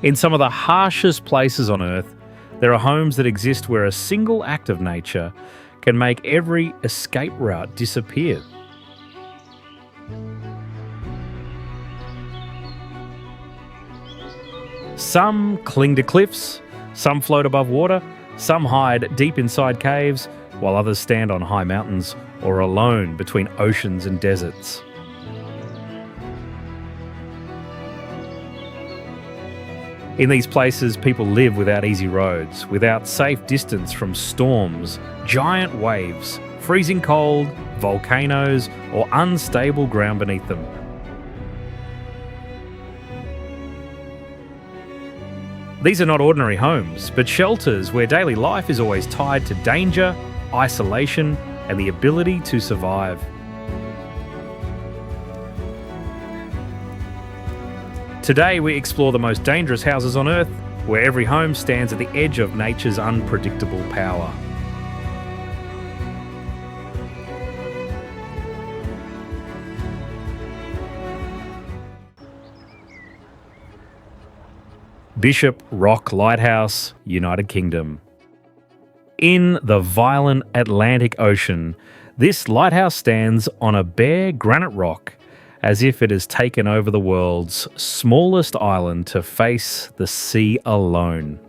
In some of the harshest places on Earth, there are homes that exist where a single act of nature can make every escape route disappear. Some cling to cliffs, some float above water, some hide deep inside caves, while others stand on high mountains or alone between oceans and deserts. In these places, people live without easy roads, without safe distance from storms, giant waves, freezing cold, volcanoes, or unstable ground beneath them. These are not ordinary homes, but shelters where daily life is always tied to danger, isolation, and the ability to survive. Today, we explore the most dangerous houses on Earth, where every home stands at the edge of nature's unpredictable power. Bishop Rock Lighthouse, United Kingdom. In the violent Atlantic Ocean, this lighthouse stands on a bare granite rock, as if it has taken over the world's smallest island to face the sea alone.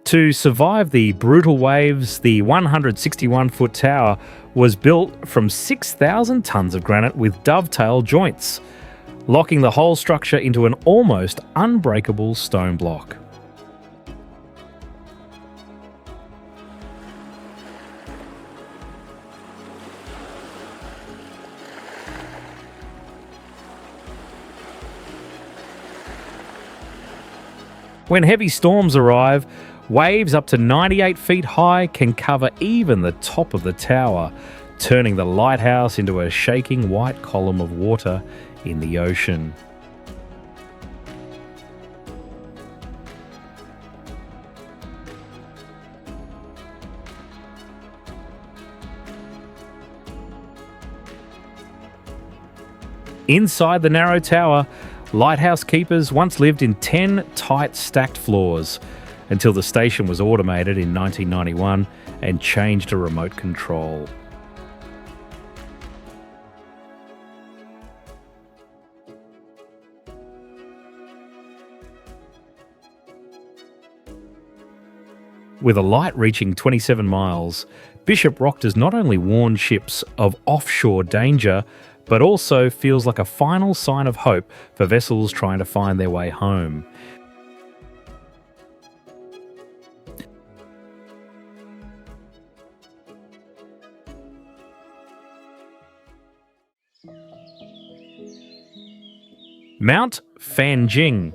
To survive the brutal waves, the 161-foot tower was built from 6,000 tons of granite with dovetail joints, locking the whole structure into an almost unbreakable stone block. When heavy storms arrive, waves up to 98 feet high can cover even the top of the tower, turning the lighthouse into a shaking white column of water in the ocean. Inside the narrow tower, lighthouse keepers once lived in 10 tight stacked floors until the station was automated in 1991 and changed to remote control. With a light reaching 27 miles, Bishop Rock does not only warn ships of offshore danger, but also feels like a final sign of hope for vessels trying to find their way home. Mount Fanjing.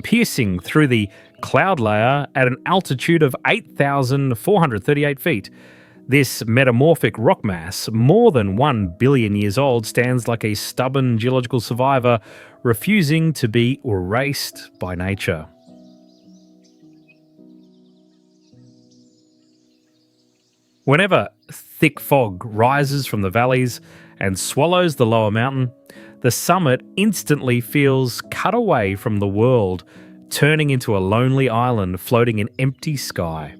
Piercing through the cloud layer at an altitude of 8,438 feet, this metamorphic rock mass, more than 1 billion years old, stands like a stubborn geological survivor, refusing to be erased by nature. Whenever thick fog rises from the valleys and swallows the lower mountain, the summit instantly feels cut away from the world, turning into a lonely island floating in empty sky.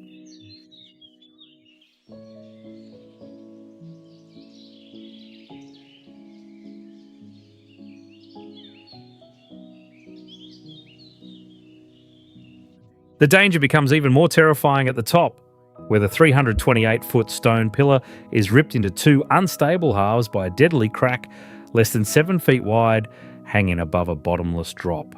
The danger becomes even more terrifying at the top, where the 328-foot stone pillar is ripped into two unstable halves by a deadly crack less than 7 feet wide, hanging above a bottomless drop.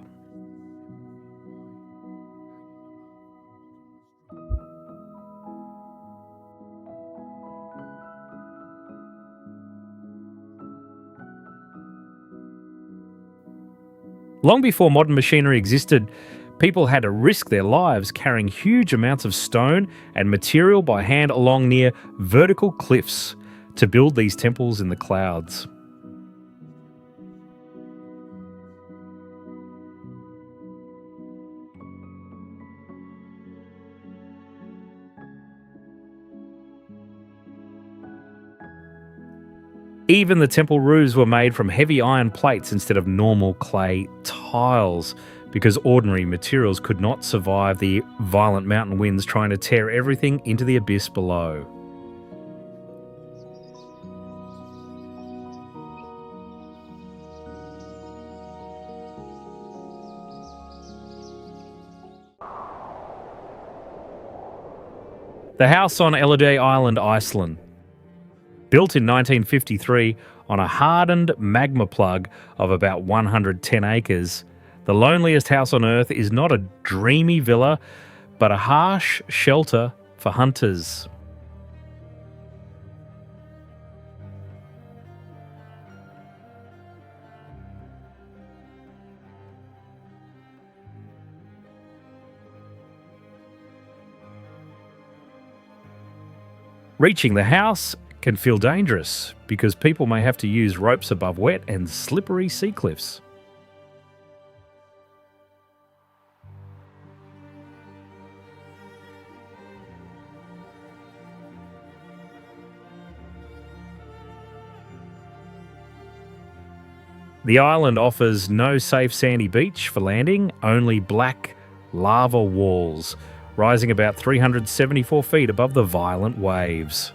Long before modern machinery existed, people had to risk their lives carrying huge amounts of stone and material by hand along near vertical cliffs to build these temples in the clouds. Even the temple roofs were made from heavy iron plates instead of normal clay tiles, because ordinary materials could not survive the violent mountain winds trying to tear everything into the abyss below. The house on Elliday Island, Iceland. Built in 1953 on a hardened magma plug of about 110 acres, the loneliest house on Earth is not a dreamy villa, but a harsh shelter for hunters. Reaching the house can feel dangerous because people may have to use ropes above wet and slippery sea cliffs. The island offers no safe sandy beach for landing, only black lava walls, rising about 374 feet above the violent waves.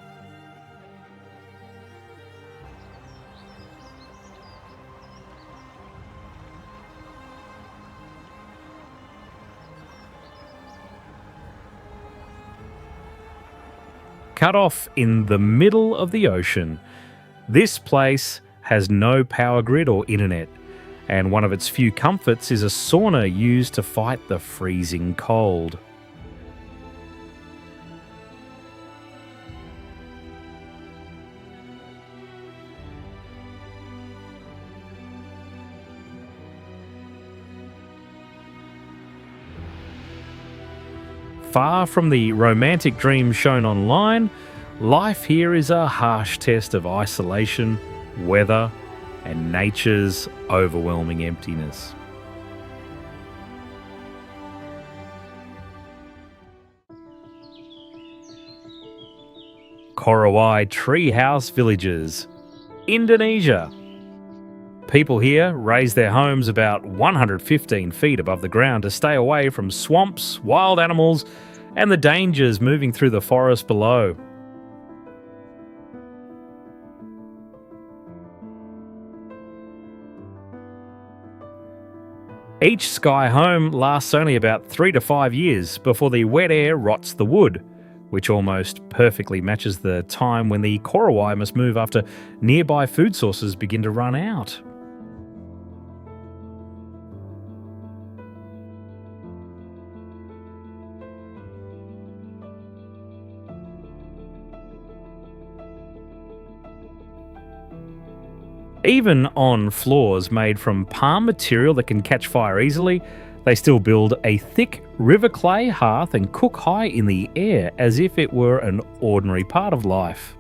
Cut off in the middle of the ocean, this place has no power grid or internet, and one of its few comforts is a sauna used to fight the freezing cold. Far from the romantic dreams shown online, life here is a harsh test of isolation, weather, and nature's overwhelming emptiness. Korowai Treehouse Villages, Indonesia. People here raise their homes about 115 feet above the ground to stay away from swamps, wild animals, and the dangers moving through the forest below. Each sky home lasts only about 3 to 5 years before the wet air rots the wood, which almost perfectly matches the time when the Korowai must move after nearby food sources begin to run out. Even on floors made from palm material that can catch fire easily, they still build a thick river clay hearth and cook high in the air as if it were an ordinary part of life.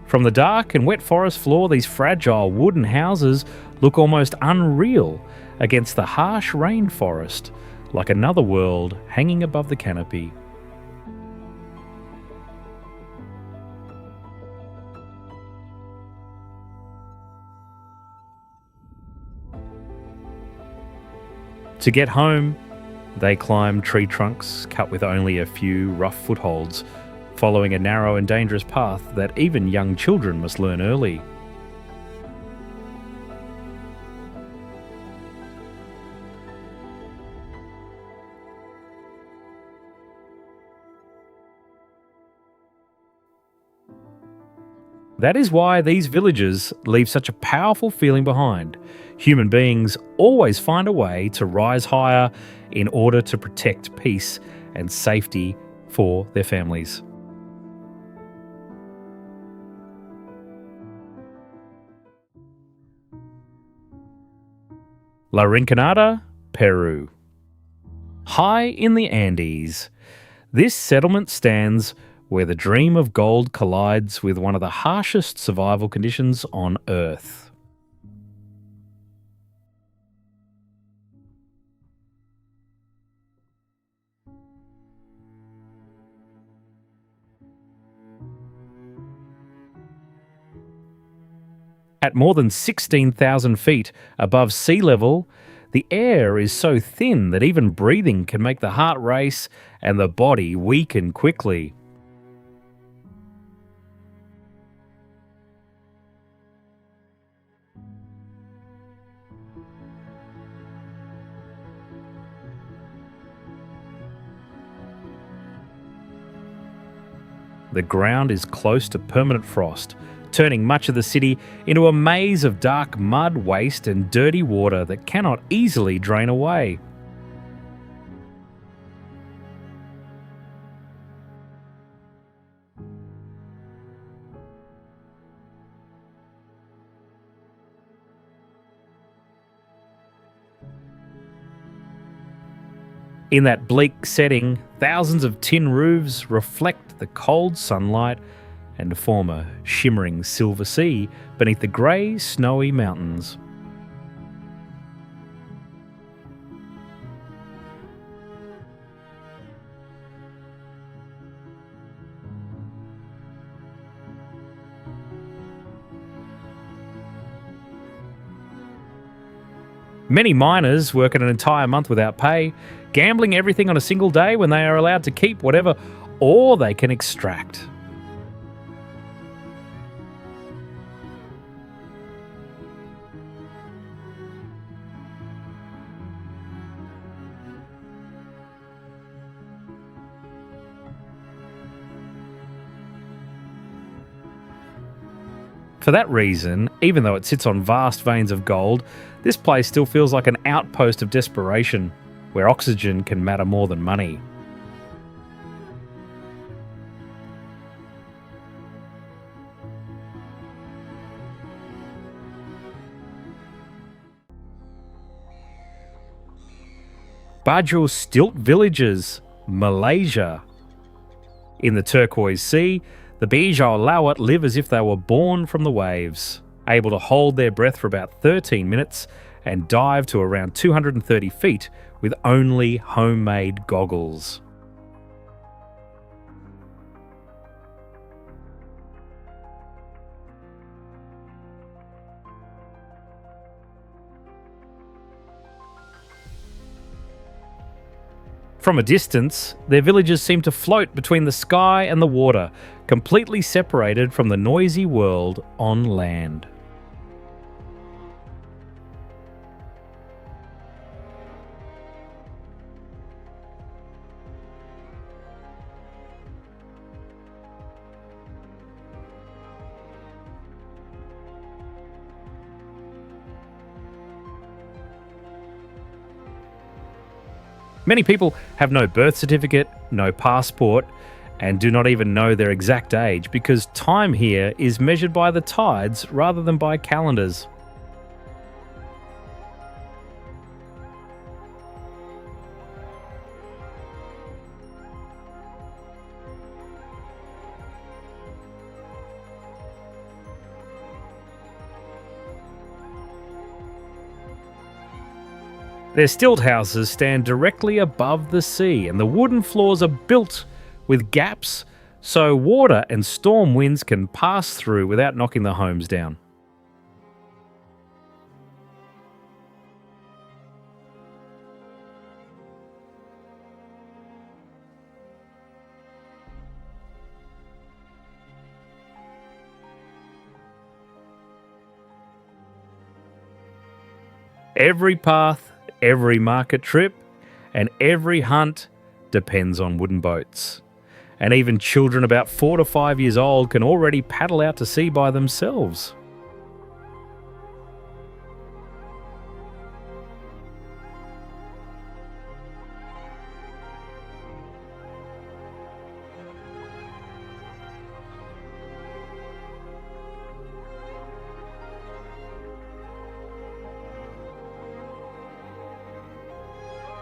From the dark and wet forest floor, these fragile wooden houses look almost unreal against the harsh rainforest, like another world hanging above the canopy. To get home, they climb tree trunks cut with only a few rough footholds, following a narrow and dangerous path that even young children must learn early. That is why these villages leave such a powerful feeling behind. Human beings always find a way to rise higher in order to protect peace and safety for their families. La Rinconada, Peru. High in the Andes, this settlement stands where the dream of gold collides with one of the harshest survival conditions on Earth. At more than 16,000 feet above sea level, the air is so thin that even breathing can make the heart race and the body weaken quickly. The ground is close to permanent frost, turning much of the city into a maze of dark mud, waste, and dirty water that cannot easily drain away. In that bleak setting, thousands of tin roofs reflect the cold sunlight and form a shimmering silver sea beneath the grey, snowy mountains. Many miners work an entire month without pay, gambling everything on a single day when they are allowed to keep whatever ore they can extract. For that reason, even though it sits on vast veins of gold, this place still feels like an outpost of desperation, where oxygen can matter more than money. Bajul Stilt Villages, Malaysia. In the turquoise sea, the Bijau Lawat live as if they were born from the waves, able to hold their breath for about 13 minutes and dive to around 230 feet with only homemade goggles. From a distance, their villages seem to float between the sky and the water, completely separated from the noisy world on land. Many people have no birth certificate, no passport, and do not even know their exact age because time here is measured by the tides rather than by calendars. Their stilt houses stand directly above the sea, and the wooden floors are built with gaps so water and storm winds can pass through without knocking the homes down. Every path, every market trip, and every hunt depends on wooden boats. And even children about 4 to 5 years old can already paddle out to sea by themselves.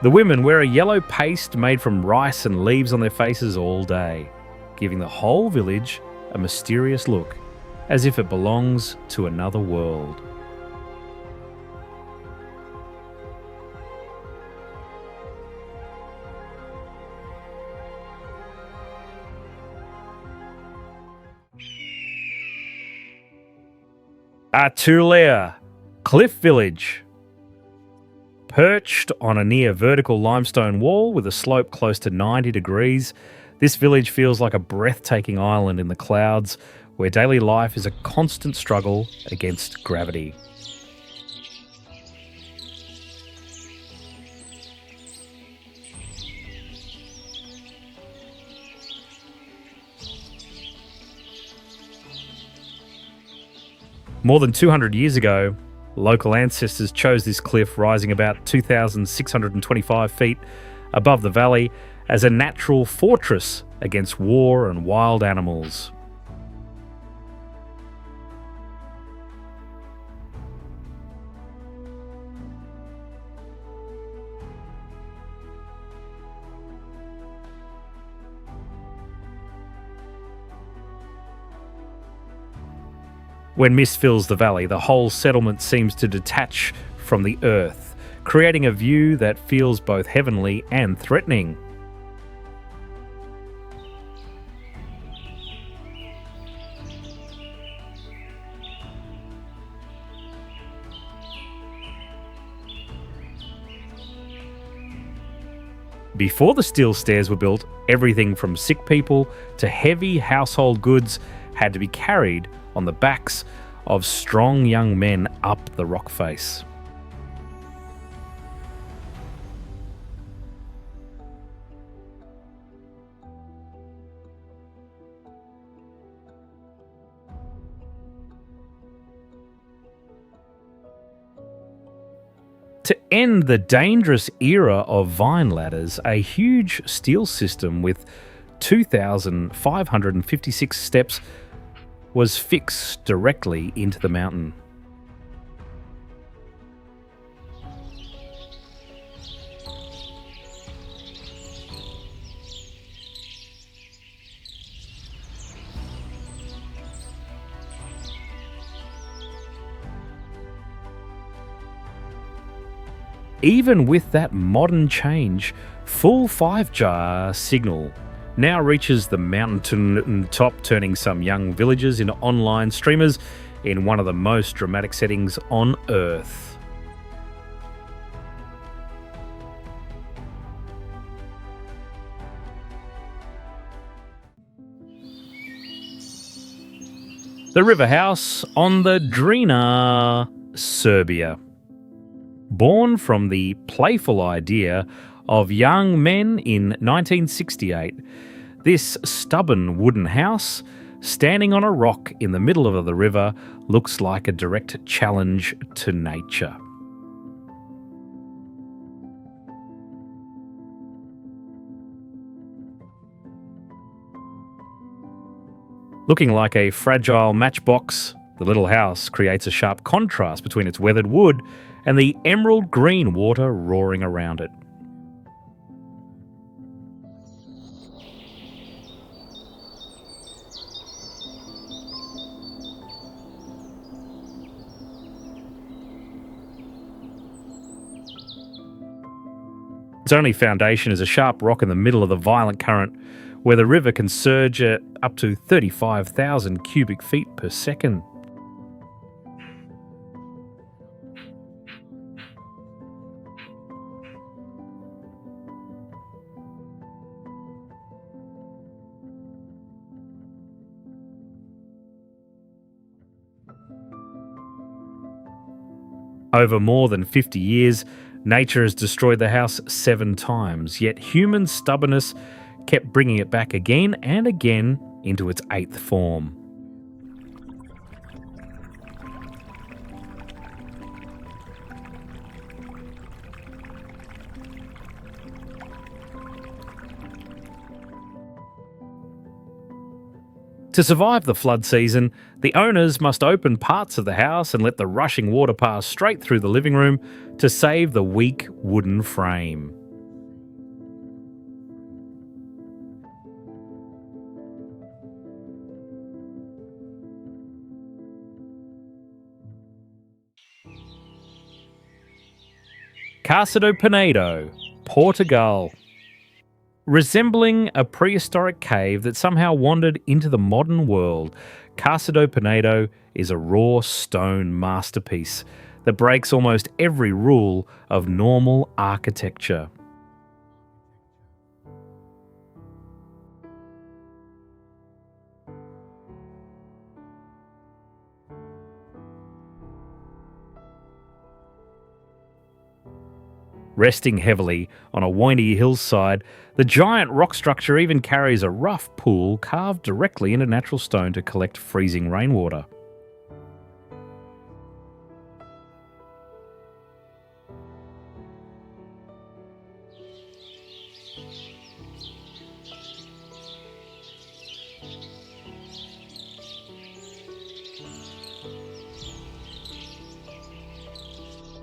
The women wear a yellow paste made from rice and leaves on their faces all day, giving the whole village a mysterious look, as if it belongs to another world. Atulea, cliff village. Perched on a near vertical limestone wall with a slope close to 90 degrees, this village feels like a breathtaking island in the clouds where daily life is a constant struggle against gravity. More than 200 years ago, local ancestors chose this cliff rising about 2,625 feet above the valley as a natural fortress against war and wild animals. When mist fills the valley, the whole settlement seems to detach from the earth, creating a view that feels both heavenly and threatening. Before the steel stairs were built, everything from sick people to heavy household goods had to be carried on the backs of strong young men up the rock face. To end the dangerous era of vine ladders, a huge steel system with 2,556 steps was fixed directly into the mountain. Even with that modern change, full 5G signal now reaches the mountain top, turning some young villagers into online streamers in one of the most dramatic settings on Earth. The River House on the Drina, Serbia. Born from the playful idea of young men in 1968, this stubborn wooden house, standing on a rock in the middle of the river, looks like a direct challenge to nature. Looking like a fragile matchbox, the little house creates a sharp contrast between its weathered wood and the emerald green water roaring around it. Its only foundation is a sharp rock in the middle of the violent current, where the river can surge at up to 35,000 cubic feet per second. Over more than 50 years, nature has destroyed the house 7 times, yet human stubbornness kept bringing it back again and again into its 8th form. To survive the flood season, the owners must open parts of the house and let the rushing water pass straight through the living room to save the weak wooden frame. Casa do Penedo, Portugal. Resembling a prehistoric cave that somehow wandered into the modern world, Casa do Penedo is a raw stone masterpiece that breaks almost every rule of normal architecture. Resting heavily on a windy hillside, the giant rock structure even carries a rough pool carved directly into natural stone to collect freezing rainwater.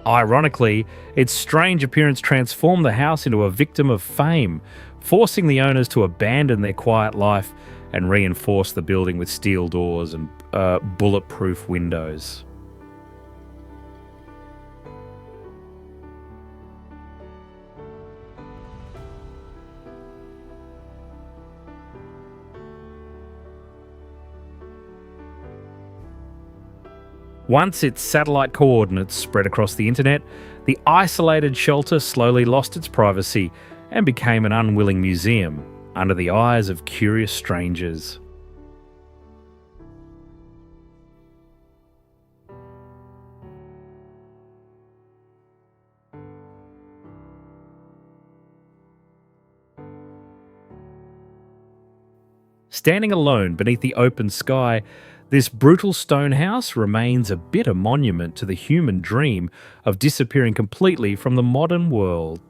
Ironically, its strange appearance transformed the house into a victim of fame, forcing the owners to abandon their quiet life and reinforce the building with steel doors and bulletproof windows. Once its satellite coordinates spread across the internet, the isolated shelter slowly lost its privacy and became an unwilling museum under the eyes of curious strangers. Standing alone beneath the open sky, this brutal stone house remains a bitter monument to the human dream of disappearing completely from the modern world.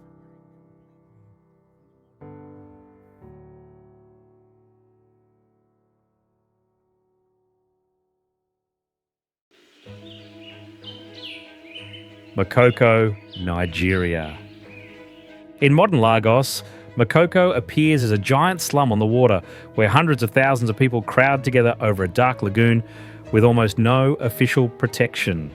Makoko, Nigeria. In modern Lagos, Makoko appears as a giant slum on the water where hundreds of thousands of people crowd together over a dark lagoon with almost no official protection.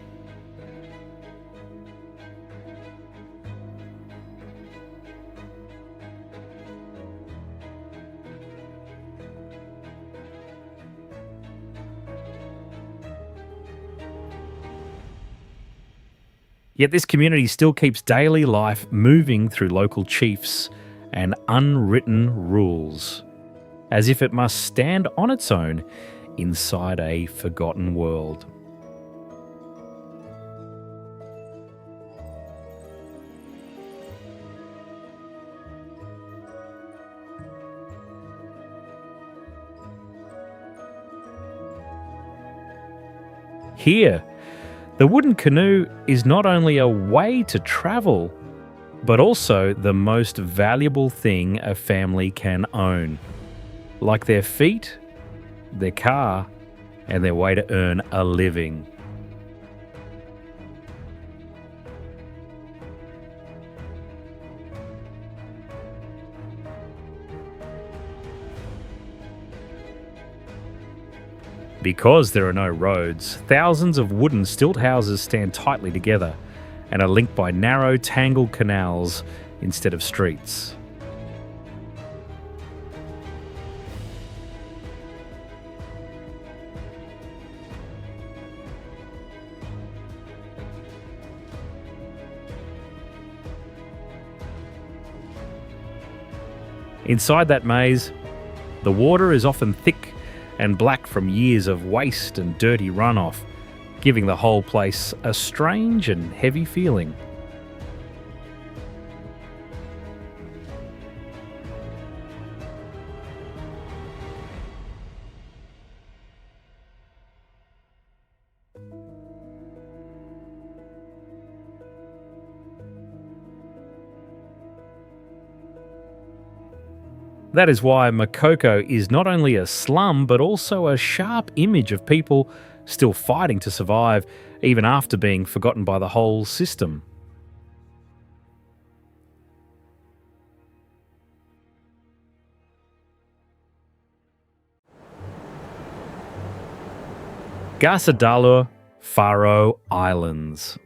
Yet this community still keeps daily life moving through local chiefs and unwritten rules, as if it must stand on its own inside a forgotten world. Here, the wooden canoe is not only a way to travel, but also the most valuable thing a family can own, like their feet, their car, and their way to earn a living. Because there are no roads, thousands of wooden stilt houses stand tightly together and are linked by narrow, tangled canals instead of streets. Inside that maze, the water is often thick and black from years of waste and dirty runoff, giving the whole place a strange and heavy feeling. That is why Makoko is not only a slum, but also a sharp image of people still fighting to survive, even after being forgotten by the whole system. Gasadalur Faroe Islands.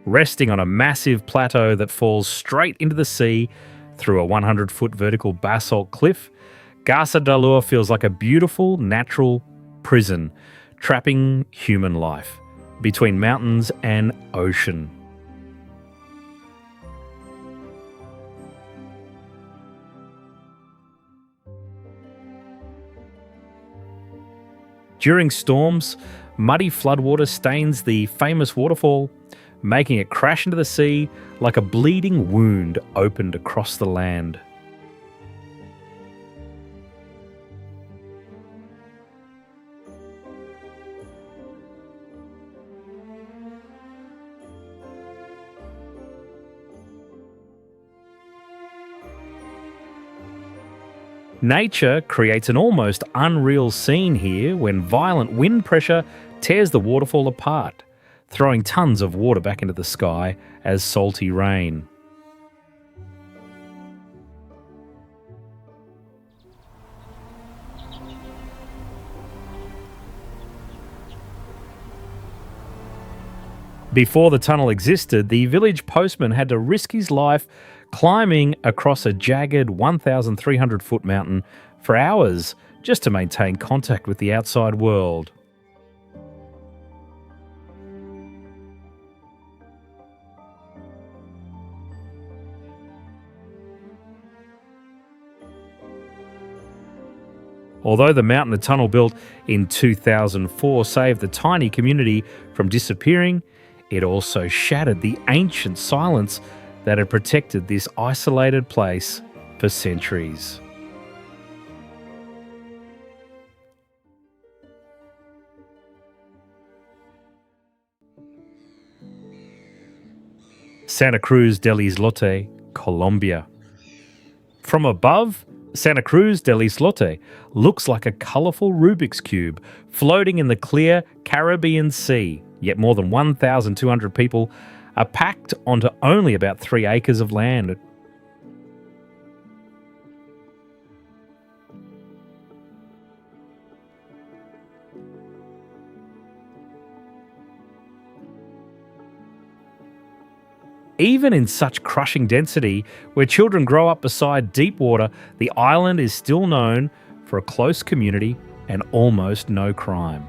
Resting on a massive plateau that falls straight into the sea, through a 100-foot vertical basalt cliff, Garza Dalur feels like a beautiful, natural prison, trapping human life between mountains and ocean. During storms, muddy floodwater stains the famous waterfall, making it crash into the sea like a bleeding wound opened across the land. Nature creates an almost unreal scene here when violent wind pressure tears the waterfall apart, throwing tons of water back into the sky as salty rain. Before the tunnel existed, the village postman had to risk his life climbing across a jagged 1,300-foot mountain for hours just to maintain contact with the outside world. Although the mountain and tunnel built in 2004 saved the tiny community from disappearing, it also shattered the ancient silence that had protected this isolated place for centuries. Santa Cruz del Islote, Colombia. From above, Santa Cruz del Islote looks like a colourful Rubik's Cube floating in the clear Caribbean Sea, yet more than 1,200 people are packed onto only about 3 acres of land. Even in such crushing density, where children grow up beside deep water, the island is still known for a close community and almost no crime.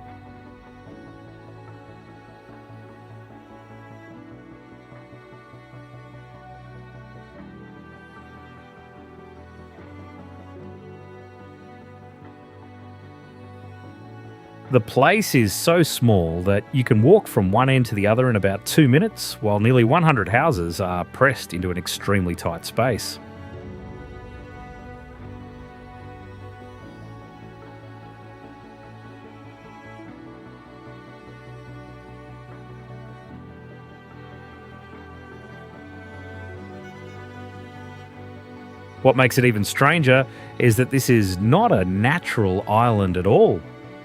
The place is so small that you can walk from one end to the other in about 2 minutes, while nearly 100 houses are pressed into an extremely tight space. What makes it even stranger is that this is not a natural island at all,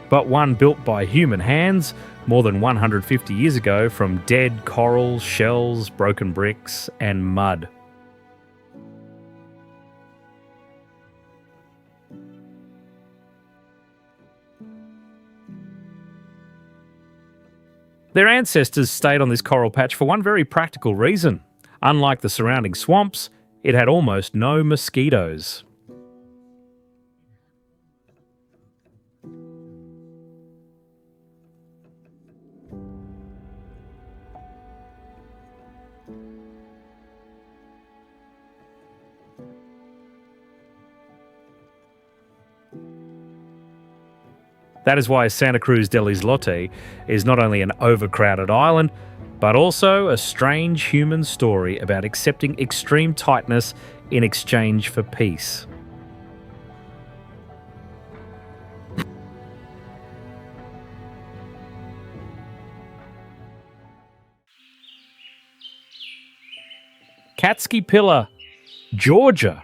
but one built by human hands more than 150 years ago from dead coral, shells, broken bricks, and mud. Their ancestors stayed on this coral patch for one very practical reason. Unlike the surrounding swamps, it had almost no mosquitoes. That is why Santa Cruz del Islote is not only an overcrowded island, but also a strange human story about accepting extreme tightness in exchange for peace. Catski Pillar, Georgia.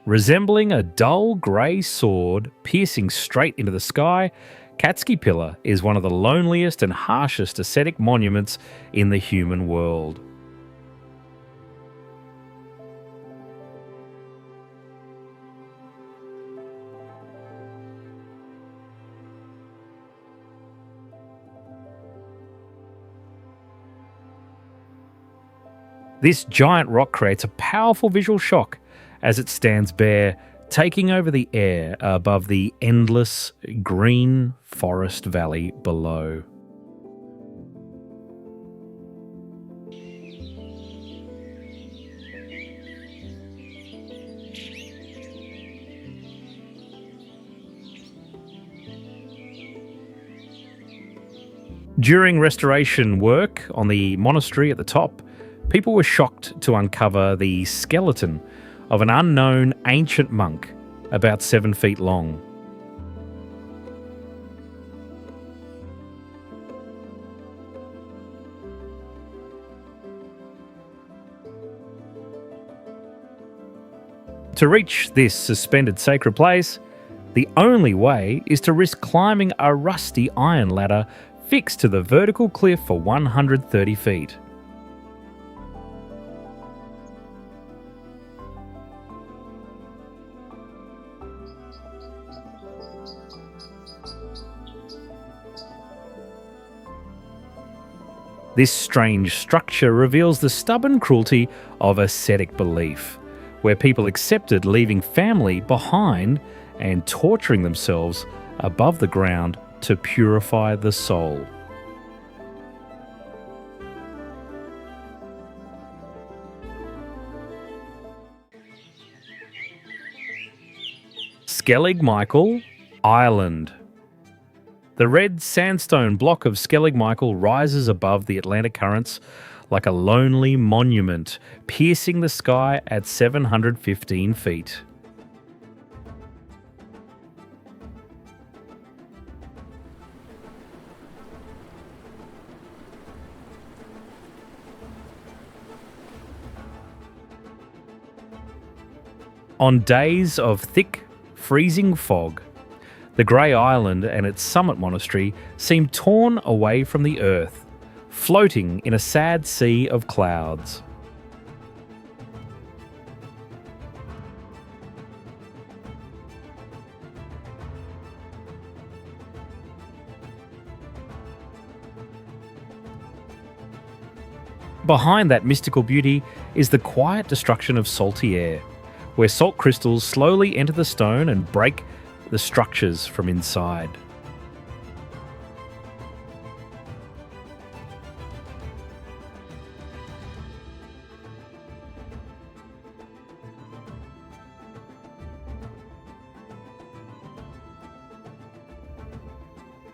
Resembling a dull grey sword piercing straight into the sky, Catski Pillar is one of the loneliest and harshest ascetic monuments in the human world. This giant rock creates a powerful visual shock as it stands bare, taking over the air above the endless green forest valley below. During restoration work on the monastery at the top, people were shocked to uncover the skeleton of an unknown ancient monk about 7 feet long. To reach this suspended sacred place, the only way is to risk climbing a rusty iron ladder fixed to the vertical cliff for 130 feet. This strange structure reveals the stubborn cruelty of ascetic belief, where people accepted leaving family behind and torturing themselves above the ground to purify the soul. Skellig Michael Island. The red sandstone block of Skellig Michael rises above the Atlantic currents like a lonely monument, piercing the sky at 715 feet. On days of thick, freezing fog, the grey island and its summit monastery seem torn away from the earth, floating in a sad sea of clouds. Behind that mystical beauty is the quiet destruction of salty air, where salt crystals slowly enter the stone and break the structures from inside.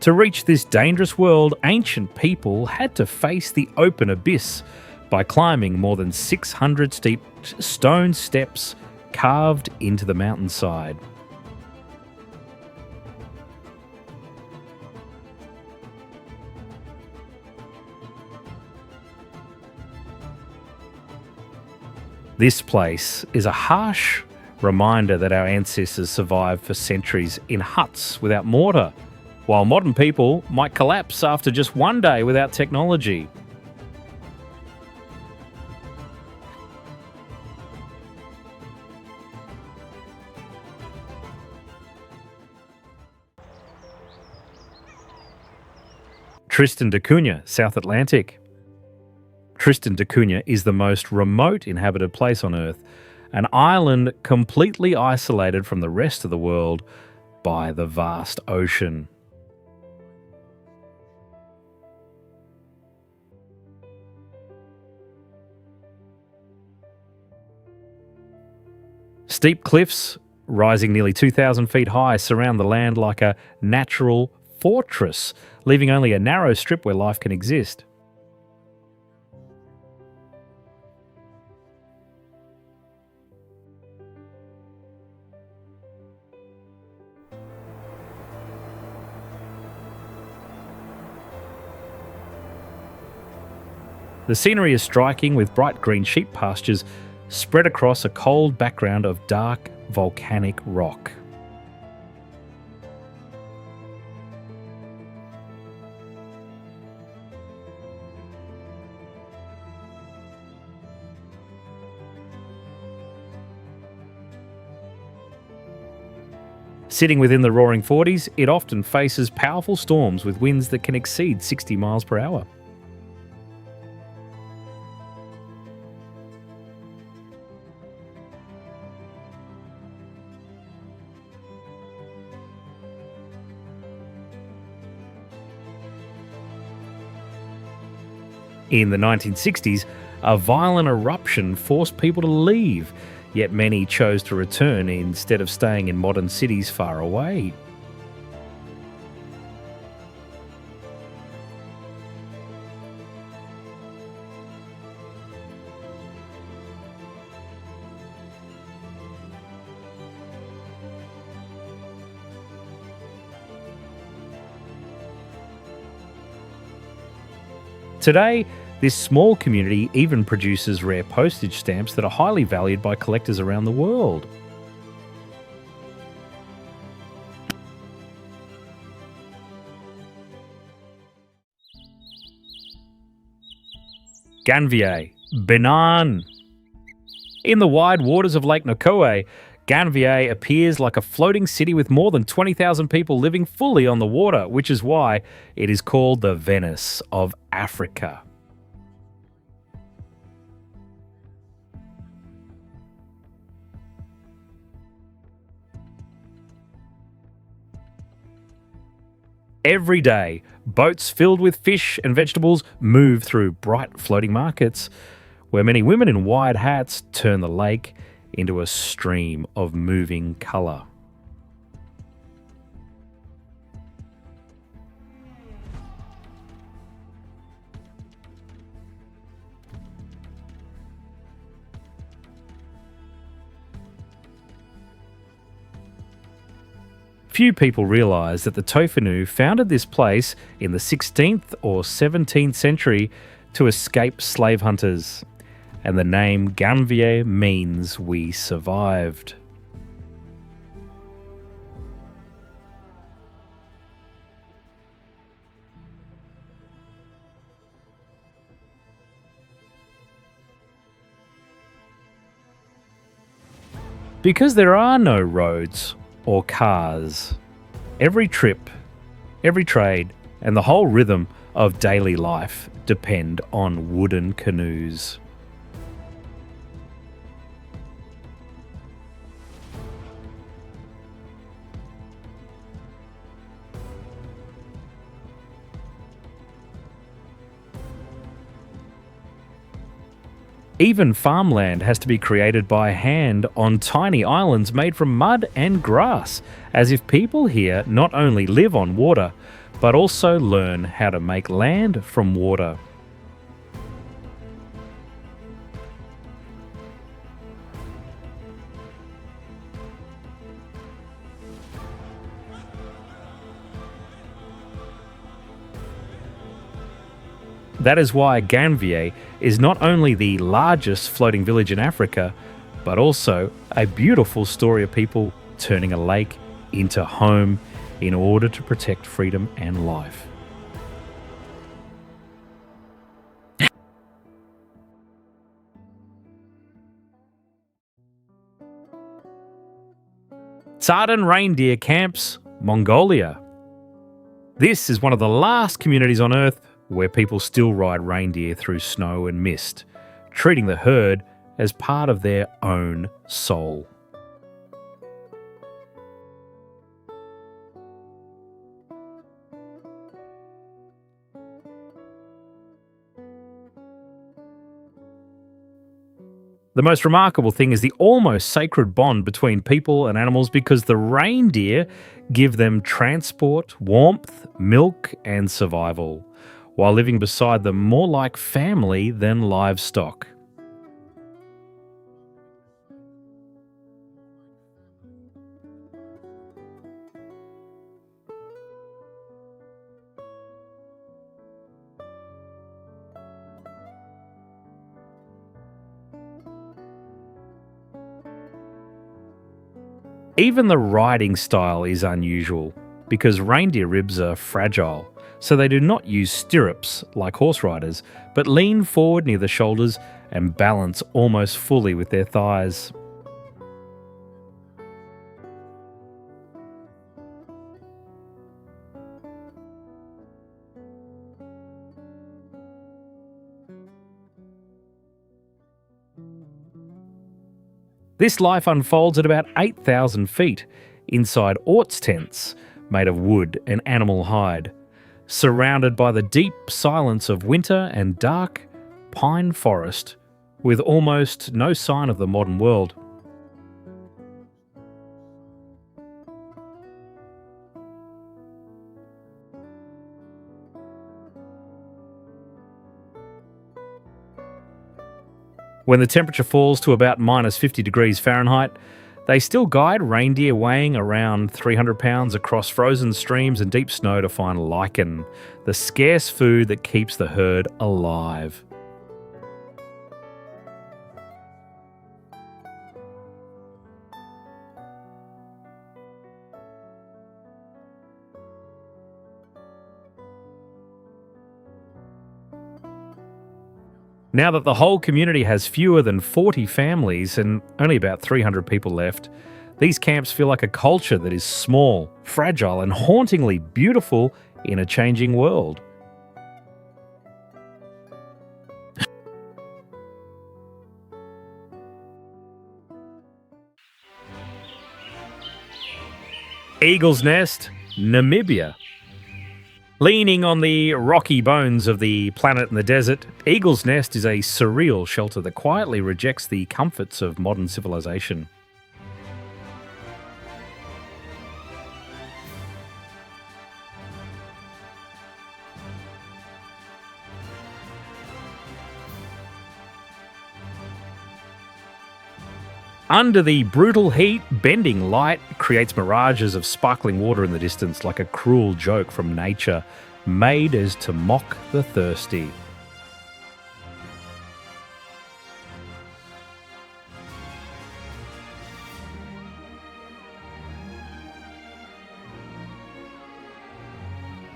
To reach this dangerous world, ancient people had to face the open abyss by climbing more than 600 steep stone steps carved into the mountainside. This place is a harsh reminder that our ancestors survived for centuries in huts without mortar, while modern people might collapse after just one day without technology. Tristan da Cunha, South Atlantic. Tristan da Cunha is the most remote inhabited place on Earth, an island completely isolated from the rest of the world by the vast ocean. Steep cliffs, rising nearly 2,000 feet high, surround the land like a natural fortress, leaving only a narrow strip where life can exist. The scenery is striking, with bright green sheep pastures spread across a cold background of dark volcanic rock. Sitting within the roaring 40s, it often faces powerful storms with winds that can exceed 60 miles per hour. In the 1960s, a violent eruption forced people to leave, yet many chose to return instead of staying in modern cities far away. Today, this small community even produces rare postage stamps that are highly valued by collectors around the world. Ganvier, Benin. In the wide waters of Lake Nokoe, Ganvier appears like a floating city with more than 20,000 people living fully on the water, which is why it is called the Venice of Africa. Every day, boats filled with fish and vegetables move through bright floating markets, where many women in wide hats turn the lake into a stream of moving colour. Few people realise that the Tofanu founded this place in the 16th or 17th century to escape slave hunters, and the name Ganvier means we survived. Because there are no roads or cars, every trip, every trade, and the whole rhythm of daily life depend on wooden canoes. Even farmland has to be created by hand on tiny islands made from mud and grass, as if people here not only live on water, but also learn how to make land from water. That is why Ganvier is not only the largest floating village in Africa, but also a beautiful story of people turning a lake into home in order to protect freedom and life. Tsardan reindeer camps, Mongolia. This is one of the last communities on Earth where people still ride reindeer through snow and mist, treating the herd as part of their own soul. The most remarkable thing is the almost sacred bond between people and animals, because the reindeer give them transport, warmth, milk, and survival, while living beside them more like family than livestock. Even the riding style is unusual, because reindeer ribs are fragile, so they do not use stirrups like horse riders, but lean forward near the shoulders and balance almost fully with their thighs. This life unfolds at about 8,000 feet inside Orts tents made of wood and animal hide. surrounded by the deep silence of winter and dark pine forest, with almost no sign of the modern world. When the temperature falls to about minus 50 degrees Fahrenheit, they still guide reindeer weighing around 300 pounds across frozen streams and deep snow to find lichen, the scarce food that keeps the herd alive. Now that the whole community has fewer than 40 families and only about 300 people left, these camps feel like a culture that is small, fragile, and hauntingly beautiful in a changing world. Eagle's Nest, Namibia. Leaning on the rocky bones of the planet in the desert, Eagle's Nest is a surreal shelter that quietly rejects the comforts of modern civilization. Under the brutal heat, bending light creates mirages of sparkling water in the distance, like a cruel joke from nature, made as to mock the thirsty.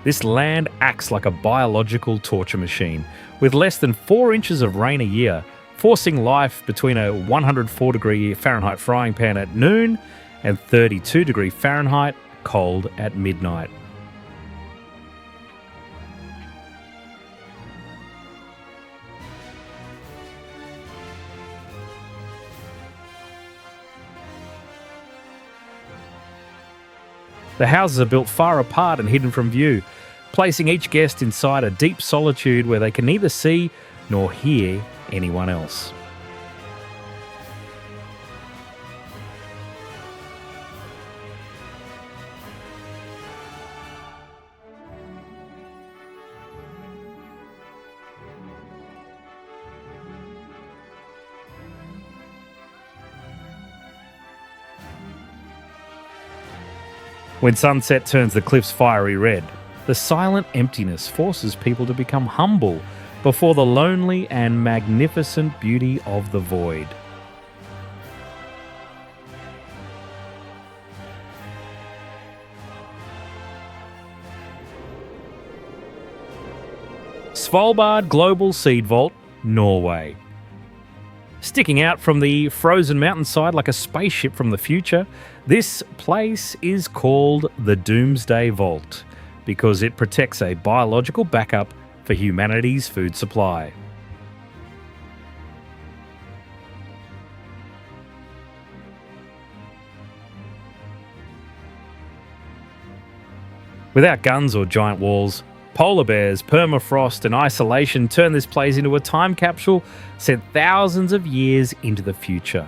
This land acts like a biological torture machine, with less than 4 inches of rain a year, forcing life between a 104 degree Fahrenheit frying pan at noon and 32 degree Fahrenheit cold at midnight. The houses are built far apart and hidden from view, placing each guest inside a deep solitude where they can neither see nor hear anyone else. When sunset turns the cliffs fiery red, the silent emptiness forces people to become humble before the lonely and magnificent beauty of the void. Svalbard Global Seed Vault, Norway. Sticking out from the frozen mountainside like a spaceship from the future, this place is called the Doomsday Vault because it protects a biological backup for humanity's food supply. Without guns or giant walls, polar bears, permafrost, and isolation turn this place into a time capsule sent thousands of years into the future.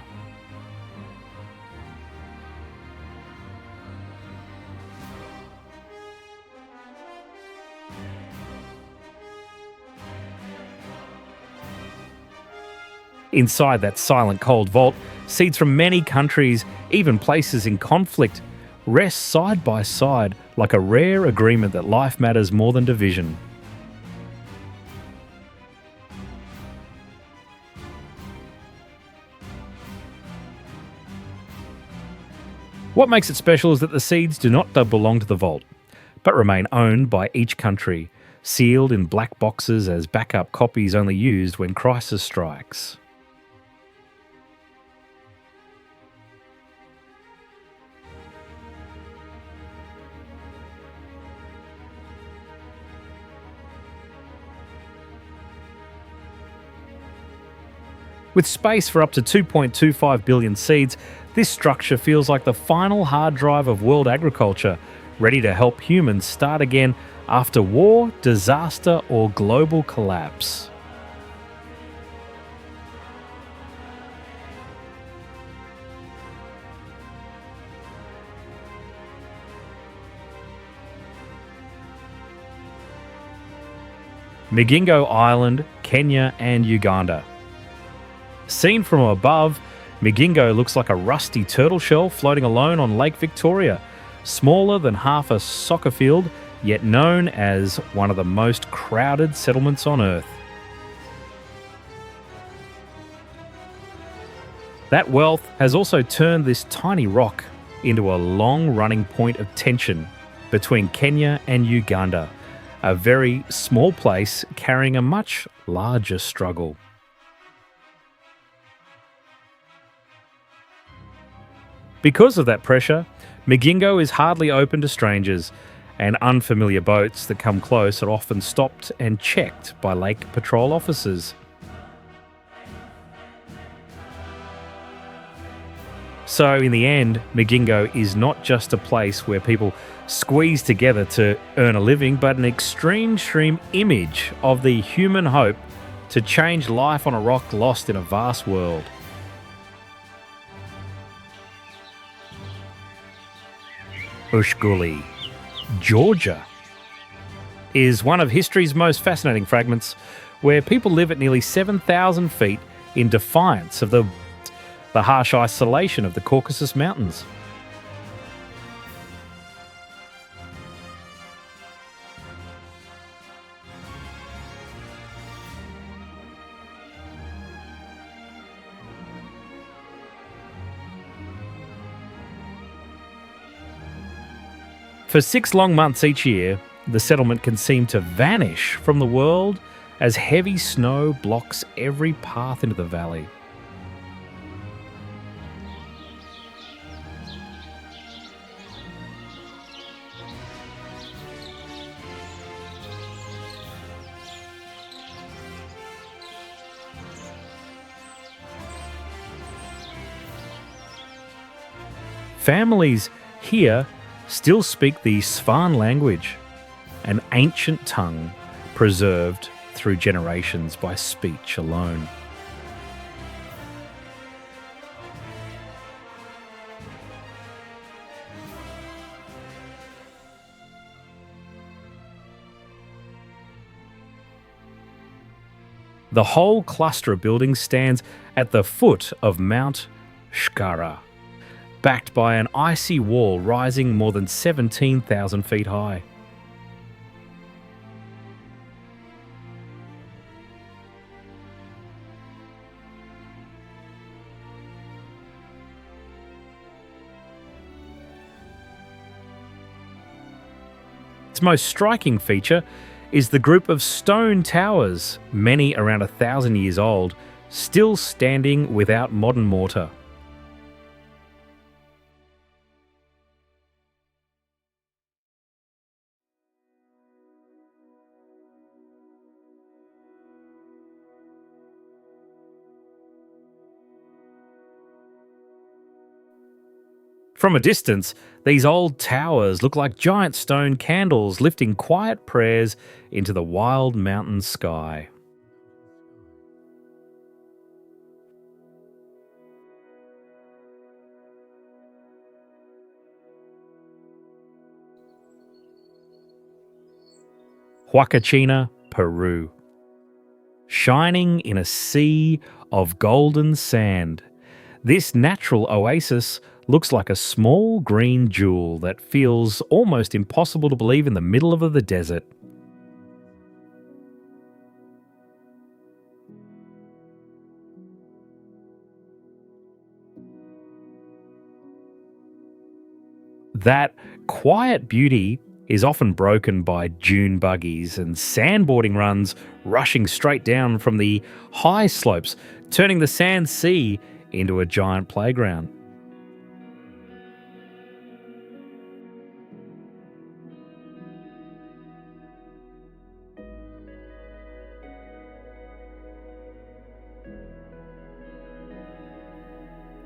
Inside that silent cold vault, seeds from many countries, even places in conflict, rest side by side like a rare agreement that life matters more than division. What makes it special is that the seeds do not belong to the vault, but remain owned by each country, sealed in black boxes as backup copies only used when crisis strikes. With space for up to 2.25 billion seeds, this structure feels like the final hard drive of world agriculture, ready to help humans start again after war, disaster, or global collapse. Migingo Island, Kenya and Uganda. Seen from above, Migingo looks like a rusty turtle shell floating alone on Lake Victoria, smaller than half a soccer field, yet known as one of the most crowded settlements on Earth. That wealth has also turned this tiny rock into a long-running point of tension between Kenya and Uganda, a very small place carrying a much larger struggle. Because of that pressure, Migingo is hardly open to strangers, and unfamiliar boats that come close are often stopped and checked by lake patrol officers. So in the end, Migingo is not just a place where people squeeze together to earn a living, but an extreme image of the human hope to change life on a rock lost in a vast world. Ushguli, Georgia, is one of history's most fascinating fragments, where people live at nearly 7,000 feet in defiance of the harsh isolation of the Caucasus Mountains. For 6 long months each year, the settlement can seem to vanish from the world as heavy snow blocks every path into the valley. Families here still speak the Svan language, an ancient tongue preserved through generations by speech alone. The whole cluster of buildings stands at the foot of Mount Shkara, backed by an icy wall rising more than 17,000 feet high. Its most striking feature is the group of stone towers, many around 1,000 years old, still standing without modern mortar. From a distance, these old towers look like giant stone candles lifting quiet prayers into the wild mountain sky. Huacachina, Peru. Shining in a sea of golden sand, this natural oasis looks like a small green jewel that feels almost impossible to believe in the middle of the desert. That quiet beauty is often broken by dune buggies and sandboarding runs rushing straight down from the high slopes, turning the sand sea into a giant playground.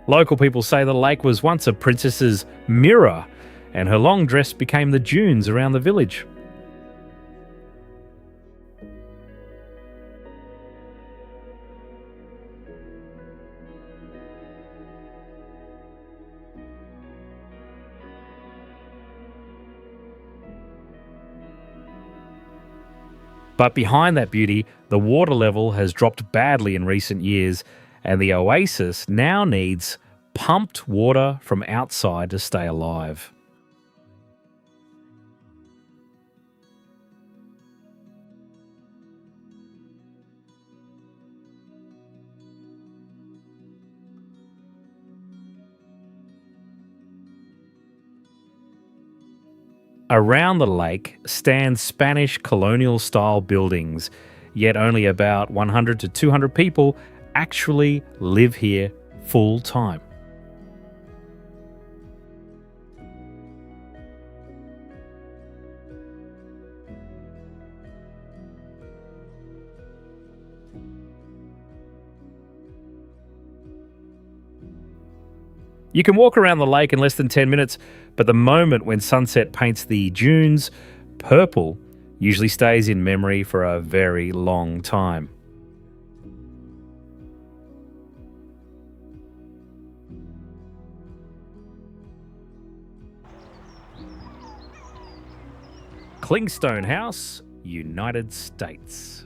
Local people say the lake was once a princess's mirror, and her long dress became the dunes around the village. But behind that beauty, the water level has dropped badly in recent years, and the oasis now needs pumped water from outside to stay alive. Around the lake stand Spanish colonial style buildings, yet only about 100 to 200 people actually live here full time. You can walk around the lake in less than 10 minutes, but the moment when sunset paints the dunes purple usually stays in memory for a very long time. Clingstone House, United States.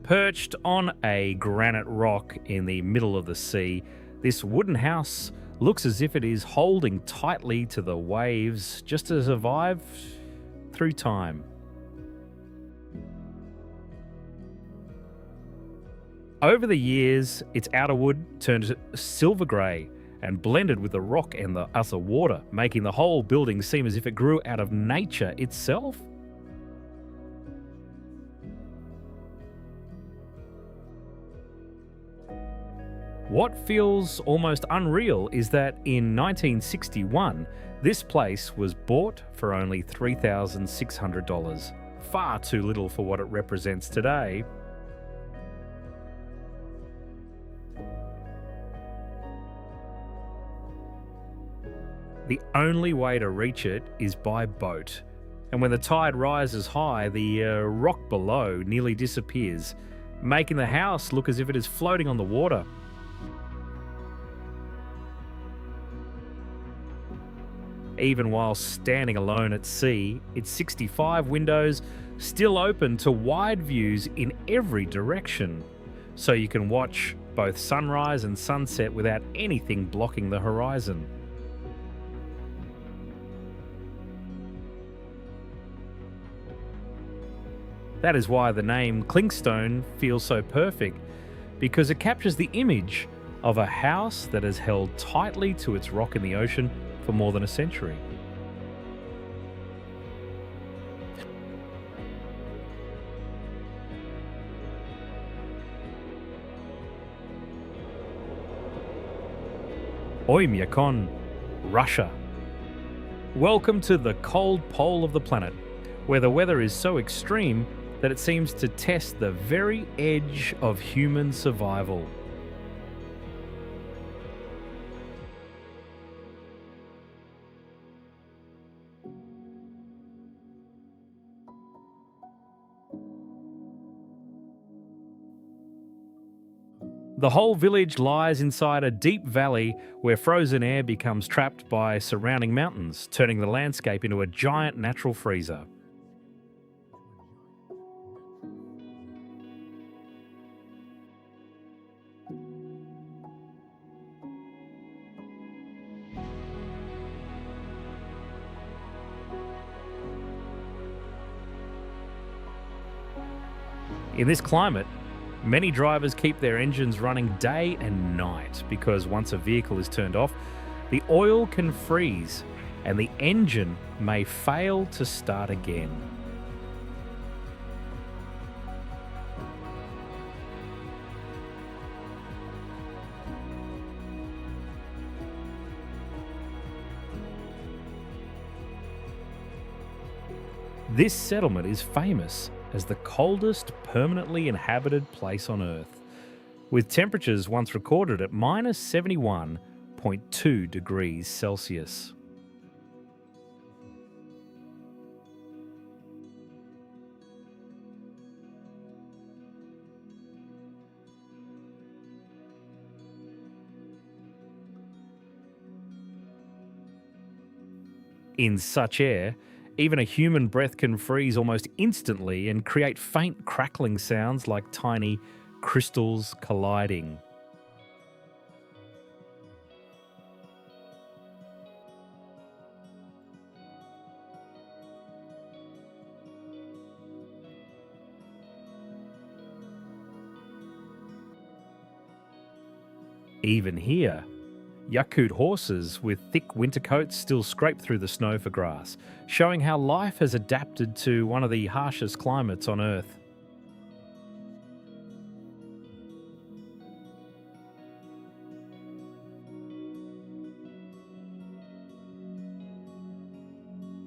Perched on a granite rock in the middle of the sea, this wooden house looks as if it is holding tightly to the waves just to survive through time. Over the years, its outer wood turned silver grey and blended with the rock and the other water, making the whole building seem as if it grew out of nature itself. What feels almost unreal is that in 1961, this place was bought for only $3,600. Far too little for what it represents today. The only way to reach it is by boat. And when the tide rises high, the rock below nearly disappears, making the house look as if it is floating on the water. Even while standing alone at sea, its 65 windows still open to wide views in every direction, so you can watch both sunrise and sunset without anything blocking the horizon. That is why the name Clingstone feels so perfect, because it captures the image of a house that has held tightly to its rock in the ocean for more than a century. Oymyakon, Russia. Welcome to the cold pole of the planet, where the weather is so extreme that it seems to test the very edge of human survival. The whole village lies inside a deep valley where frozen air becomes trapped by surrounding mountains, turning the landscape into a giant natural freezer. In this climate, many drivers keep their engines running day and night because once a vehicle is turned off, the oil can freeze and the engine may fail to start again. This settlement is famous as the coldest permanently inhabited place on Earth, with temperatures once recorded at minus 71.2 degrees Celsius. In such air, Even a human breath can freeze almost instantly and create faint crackling sounds like tiny crystals colliding. Even here, Yakut horses with thick winter coats still scrape through the snow for grass, showing how life has adapted to one of the harshest climates on Earth.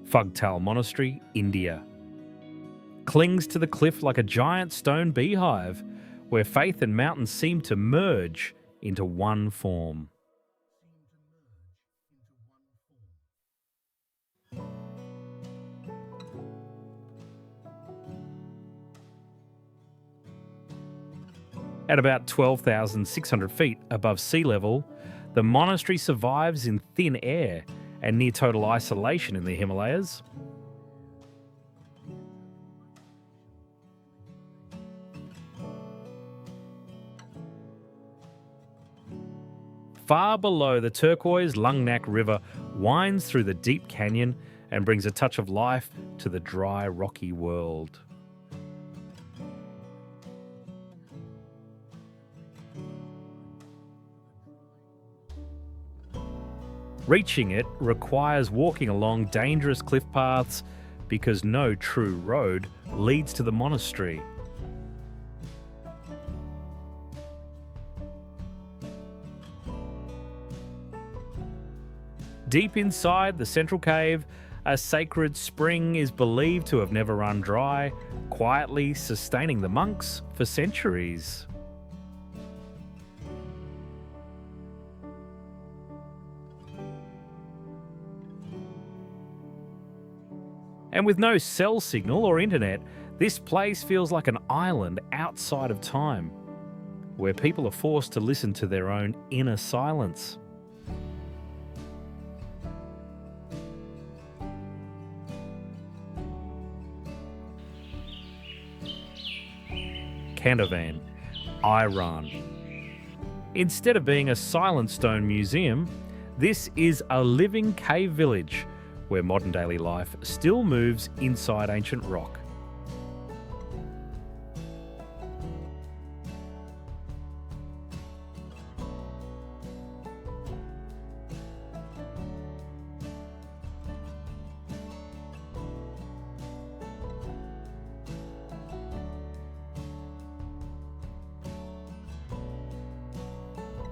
Phugtal Monastery, India. Clings to the cliff like a giant stone beehive, where faith and mountains seem to merge into one form. At about 12,600 feet above sea level, the monastery survives in thin air and near total isolation in the Himalayas. Far below, the turquoise Lungnak River winds through the deep canyon and brings a touch of life to the dry, rocky world. Reaching it requires walking along dangerous cliff paths because no true road leads to the monastery. Deep inside the central cave, a sacred spring is believed to have never run dry, quietly sustaining the monks for centuries. And with no cell signal or internet, this place feels like an island outside of time, where people are forced to listen to their own inner silence. Kandavan, Iran. Instead of being a silent stone museum, this is a living cave village where modern daily life still moves inside ancient rock.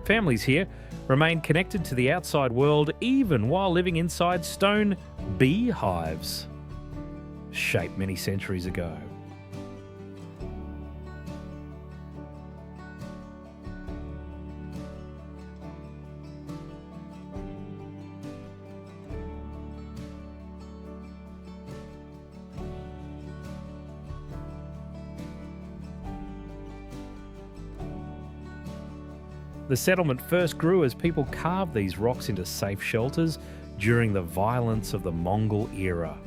Families here remain connected to the outside world even while living inside stone beehives, shaped many centuries ago. The settlement first grew as people carved these rocks into safe shelters during the violence of the Mongol era.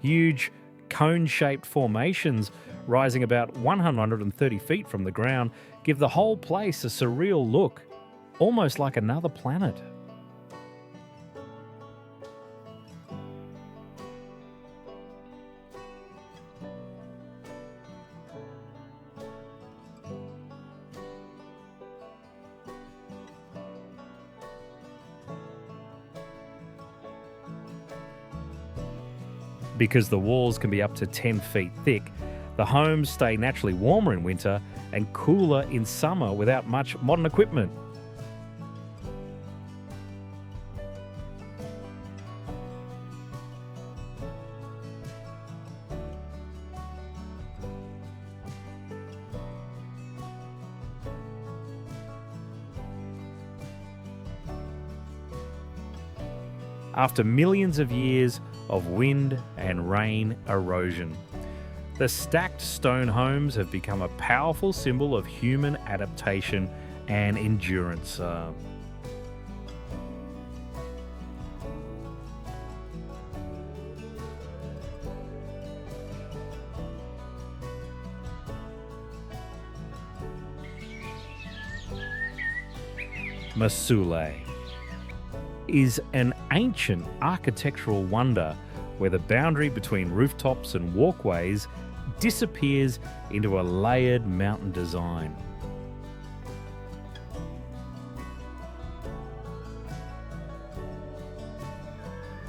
Huge cone-shaped formations rising about 130 feet from the ground give the whole place a surreal look, almost like another planet. Because the walls can be up to 10 feet thick, the homes stay naturally warmer in winter and cooler in summer without much modern equipment. after millions of years of wind and rain erosion. The stacked stone homes have become a powerful symbol of human adaptation and endurance. Masule is an ancient architectural wonder where the boundary between rooftops and walkways disappears into a layered mountain design.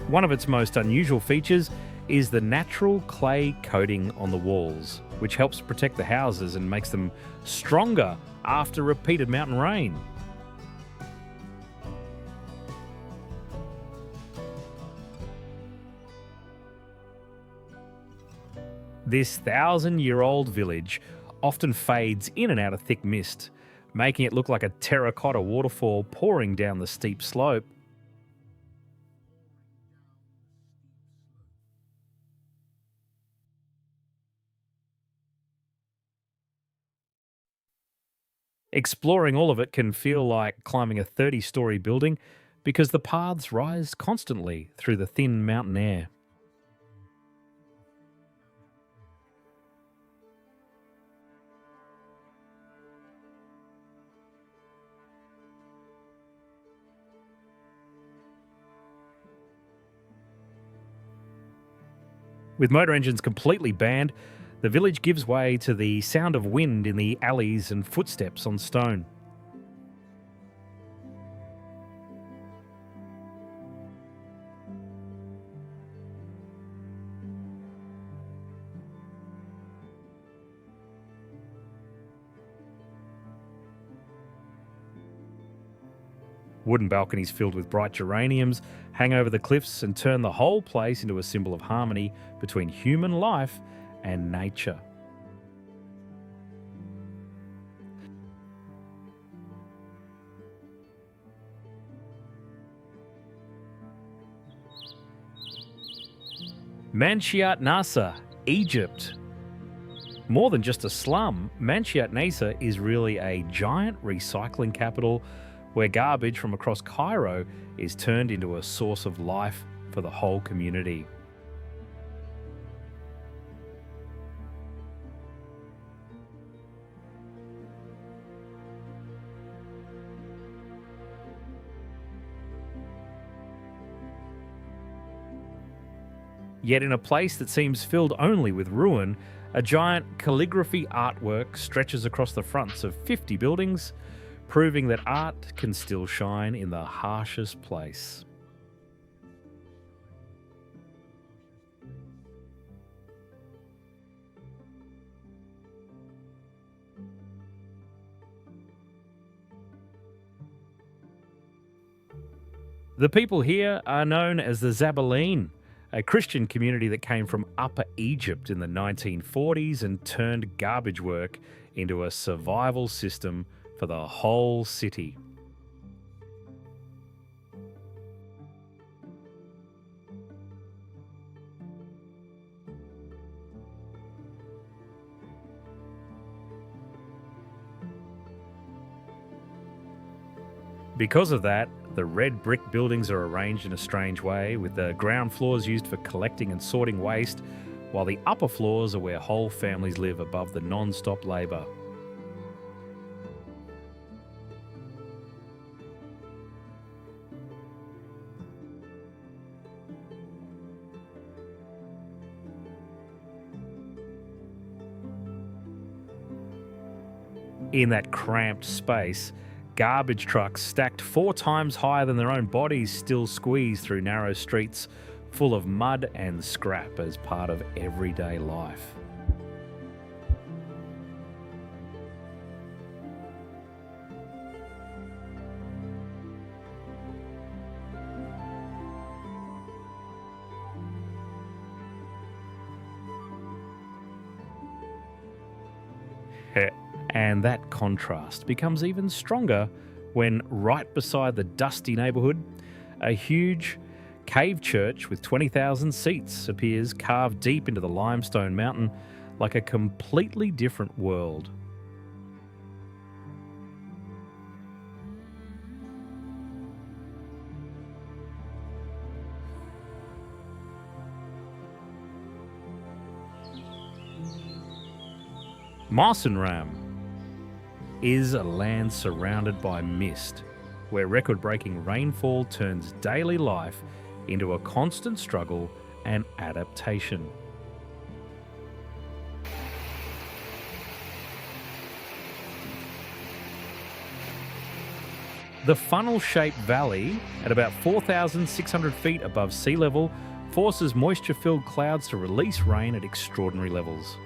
One of its most unusual features is the natural clay coating on the walls, which helps protect the houses and makes them stronger after repeated mountain rain. This 1,000-year-old village often fades in and out of thick mist, making it look like a terracotta waterfall pouring down the steep slope. Exploring all of it can feel like climbing a 30-story building because the paths rise constantly through the thin mountain air. With motor engines completely banned, the village gives way to the sound of wind in the alleys and footsteps on stone. Wooden balconies filled with bright geraniums hang over the cliffs and turn the whole place into a symbol of harmony between human life and nature. Manshiyat Nasa, Egypt. More than just a slum, Manshiyat Nasa is really a giant recycling capital where garbage from across Cairo is turned into a source of life for the whole community. Yet in a place that seems filled only with ruin, a giant calligraphy artwork stretches across the fronts of 50 buildings, proving that art can still shine in the harshest place. The people here are known as the Zabaleen, a Christian community that came from Upper Egypt in the 1940s and turned garbage work into a survival system for the whole city. Because of that, the red brick buildings are arranged in a strange way, with the ground floors used for collecting and sorting waste, while the upper floors are where whole families live above the non-stop labour. In that cramped space, garbage trucks stacked 4 times higher than their own bodies still squeeze through narrow streets full of mud and scrap as part of everyday life. And that contrast becomes even stronger when, right beside the dusty neighbourhood, a huge cave church with 20,000 seats appears carved deep into the limestone mountain like a completely different world. Marsenram is a land surrounded by mist, where record-breaking rainfall turns daily life into a constant struggle and adaptation. The funnel-shaped valley, at about 4,600 feet above sea level, forces moisture-filled clouds to release rain at extraordinary levels.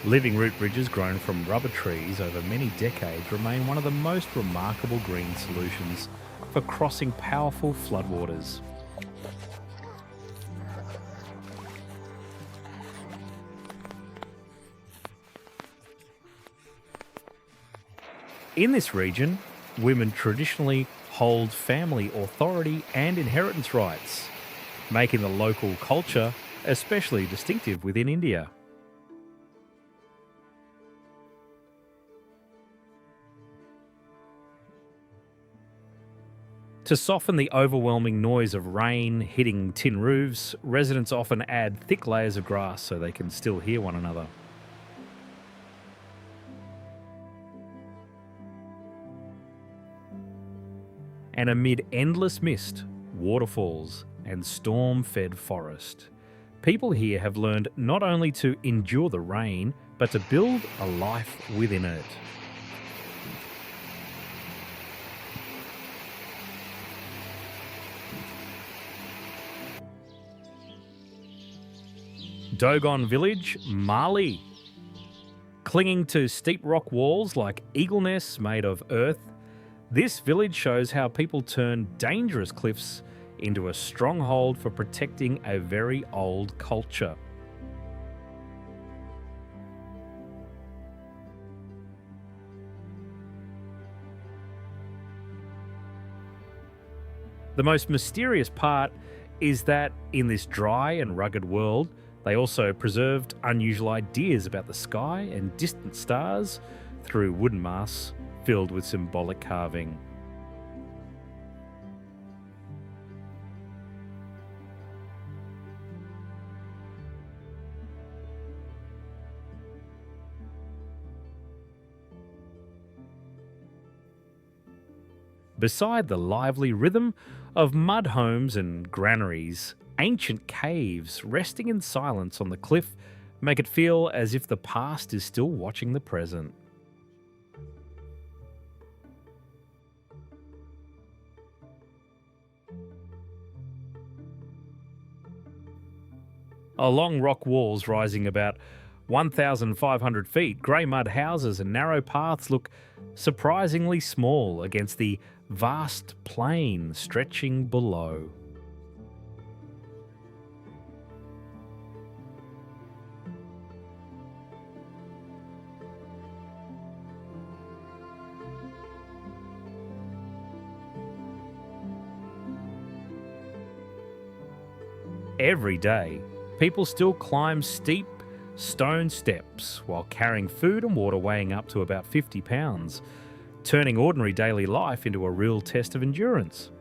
Living root bridges grown from rubber trees over many decades remain one of the most remarkable green solutions for crossing powerful floodwaters. In this region, women traditionally hold family authority and inheritance rights, making the local culture especially distinctive within India. To soften the overwhelming noise of rain hitting tin roofs, residents often add thick layers of grass so they can still hear one another. And amid endless mist, waterfalls, and storm-fed forest, people here have learned not only to endure the rain, but to build a life within it. Dogon village, Mali. Clinging to steep rock walls like eagle nests made of earth, this village shows how people turn dangerous cliffs into a stronghold for protecting a very old culture. The most mysterious part is that in this dry and rugged world, they also preserved unusual ideas about the sky and distant stars through wooden masks filled with symbolic carving. Beside the lively rhythm of mud homes and granaries, ancient caves resting in silence on the cliff make it feel as if the past is still watching the present. Along rock walls rising about 1,500 feet, grey mud houses and narrow paths look surprisingly small against the vast plain stretching below. Every day, people still climb steep stone steps while carrying food and water weighing up to about 50 pounds, turning ordinary daily life into a real test of endurance.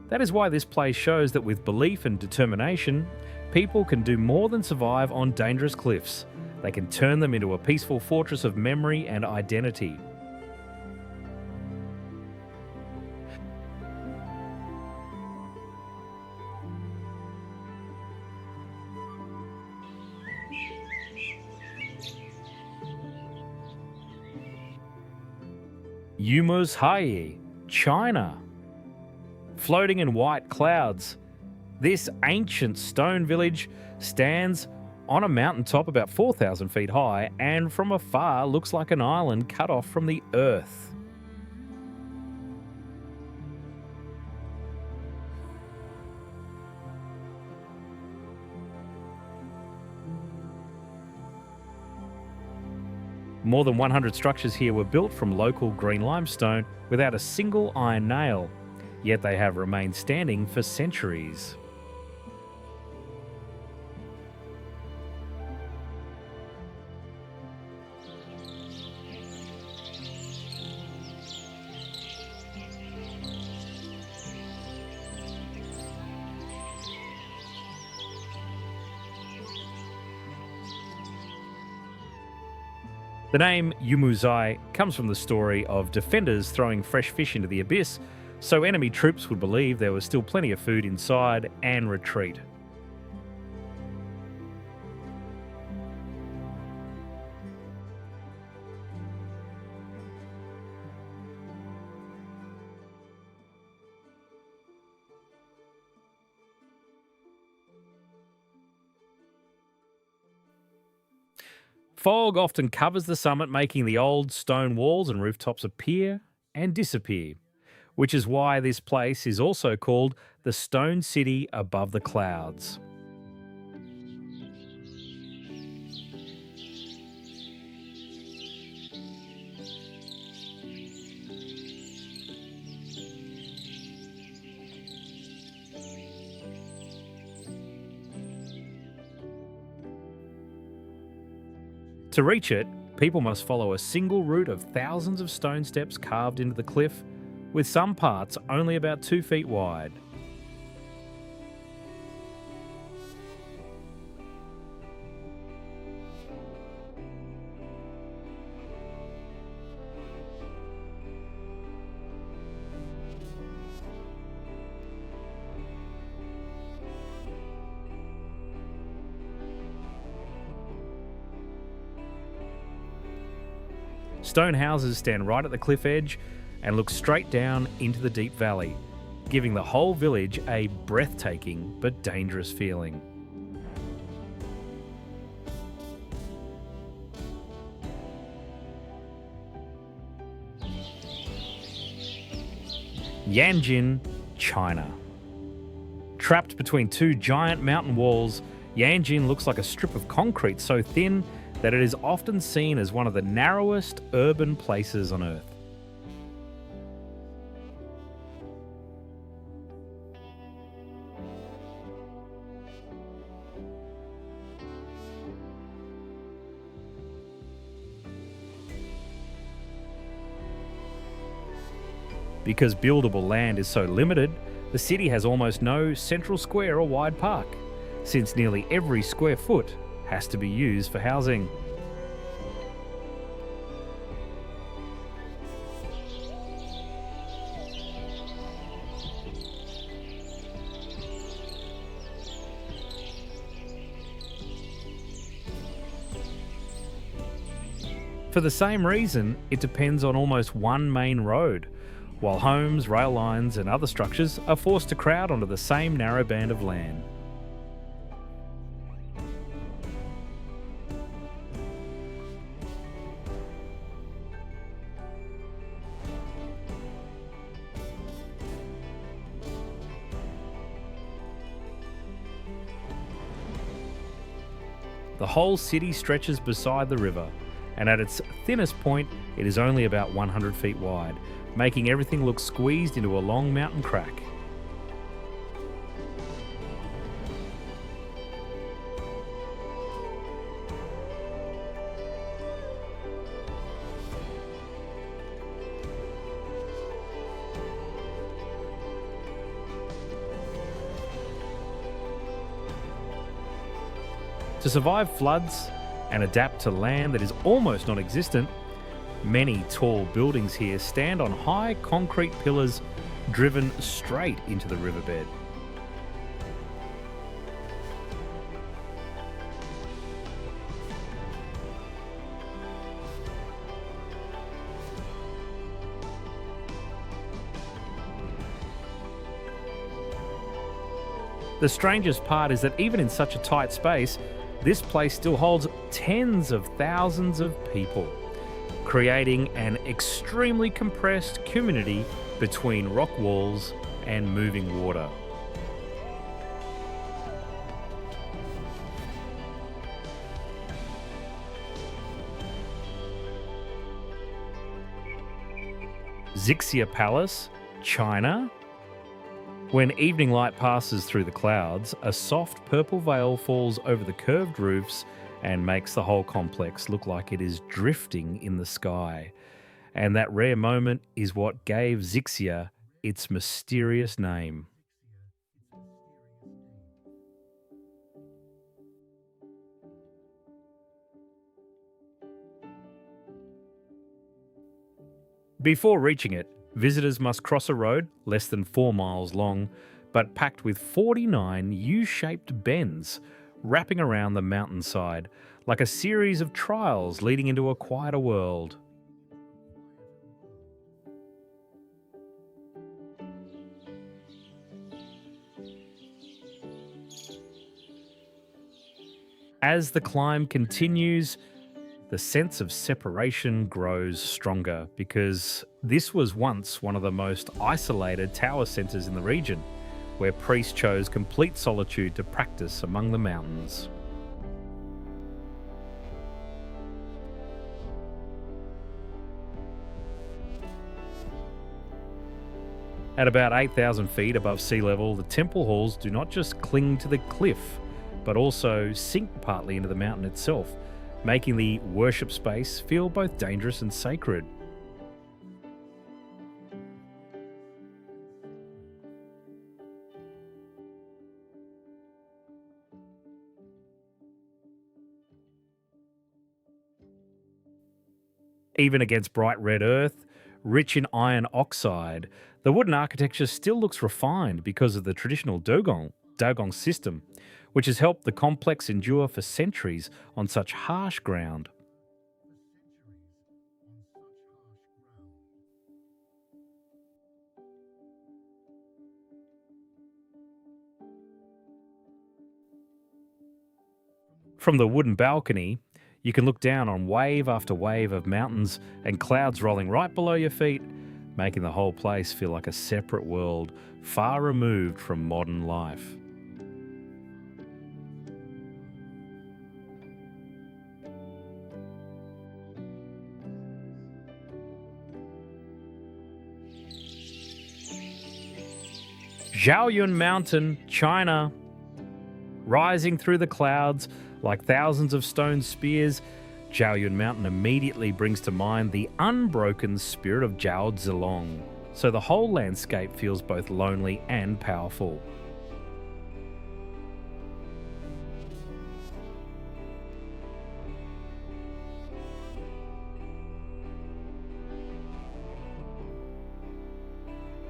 That is why this place shows that with belief and determination, people can do more than survive on dangerous cliffs. They can turn them into a peaceful fortress of memory and identity. Yumuzhayi, China. Floating in white clouds, this ancient stone village stands on a mountaintop about 4,000 feet high and from afar looks like an island cut off from the earth. More than 100 structures here were built from local green limestone without a single iron nail, yet they have remained standing for centuries. The name Yumuzai comes from the story of defenders throwing fresh fish into the abyss, so enemy troops would believe there was still plenty of food inside and retreat. Fog often covers the summit, making the old stone walls and rooftops appear and disappear, which is why this place is also called the Stone City above the clouds. To reach it, people must follow a single route of thousands of stone steps carved into the cliff, with some parts only about 2 feet wide. Stone houses stand right at the cliff edge and look straight down into the deep valley, giving the whole village a breathtaking but dangerous feeling. Yanjin, China. Trapped between two giant mountain walls, Yanjin looks like a strip of concrete so thin that it is often seen as one of the narrowest urban places on Earth. Because buildable land is so limited, the city has almost no central square or wide park, since nearly every square foot has to be used for housing. For the same reason, it depends on almost one main road, while homes, rail lines and other structures are forced to crowd onto the same narrow band of land. The whole city stretches beside the river, and at its thinnest point, it is only about 100 feet wide, making everything look squeezed into a long mountain crack. To survive floods and adapt to land that is almost non-existent, many tall buildings here stand on high concrete pillars driven straight into the riverbed. The strangest part is that even in such a tight space, this place still holds tens of thousands of people, creating an extremely compressed community between rock walls and moving water. Zixia Palace, China. When evening light passes through the clouds, a soft purple veil falls over the curved roofs and makes the whole complex look like it is drifting in the sky. And that rare moment is what gave Zixia its mysterious name. Before reaching it, visitors must cross a road less than 4 miles long, but packed with 49 U-shaped bends wrapping around the mountainside, like a series of trials leading into a quieter world. As the climb continues, the sense of separation grows stronger because this was once one of the most isolated tower centres in the region, where priests chose complete solitude to practice among the mountains. At about 8,000 feet above sea level, the temple halls do not just cling to the cliff, but also sink partly into the mountain itself, making the worship space feel both dangerous and sacred. Even against bright red earth, rich in iron oxide, the wooden architecture still looks refined because of the traditional dogong system, which has helped the complex endure for centuries on such harsh ground. From the wooden balcony, you can look down on wave after wave of mountains and clouds rolling right below your feet, making the whole place feel like a separate world, far removed from modern life. Zhaoyun Mountain, China. Rising through the clouds like thousands of stone spears, Zhaoyun Mountain immediately brings to mind the unbroken spirit of Zhao Zilong, so the whole landscape feels both lonely and powerful.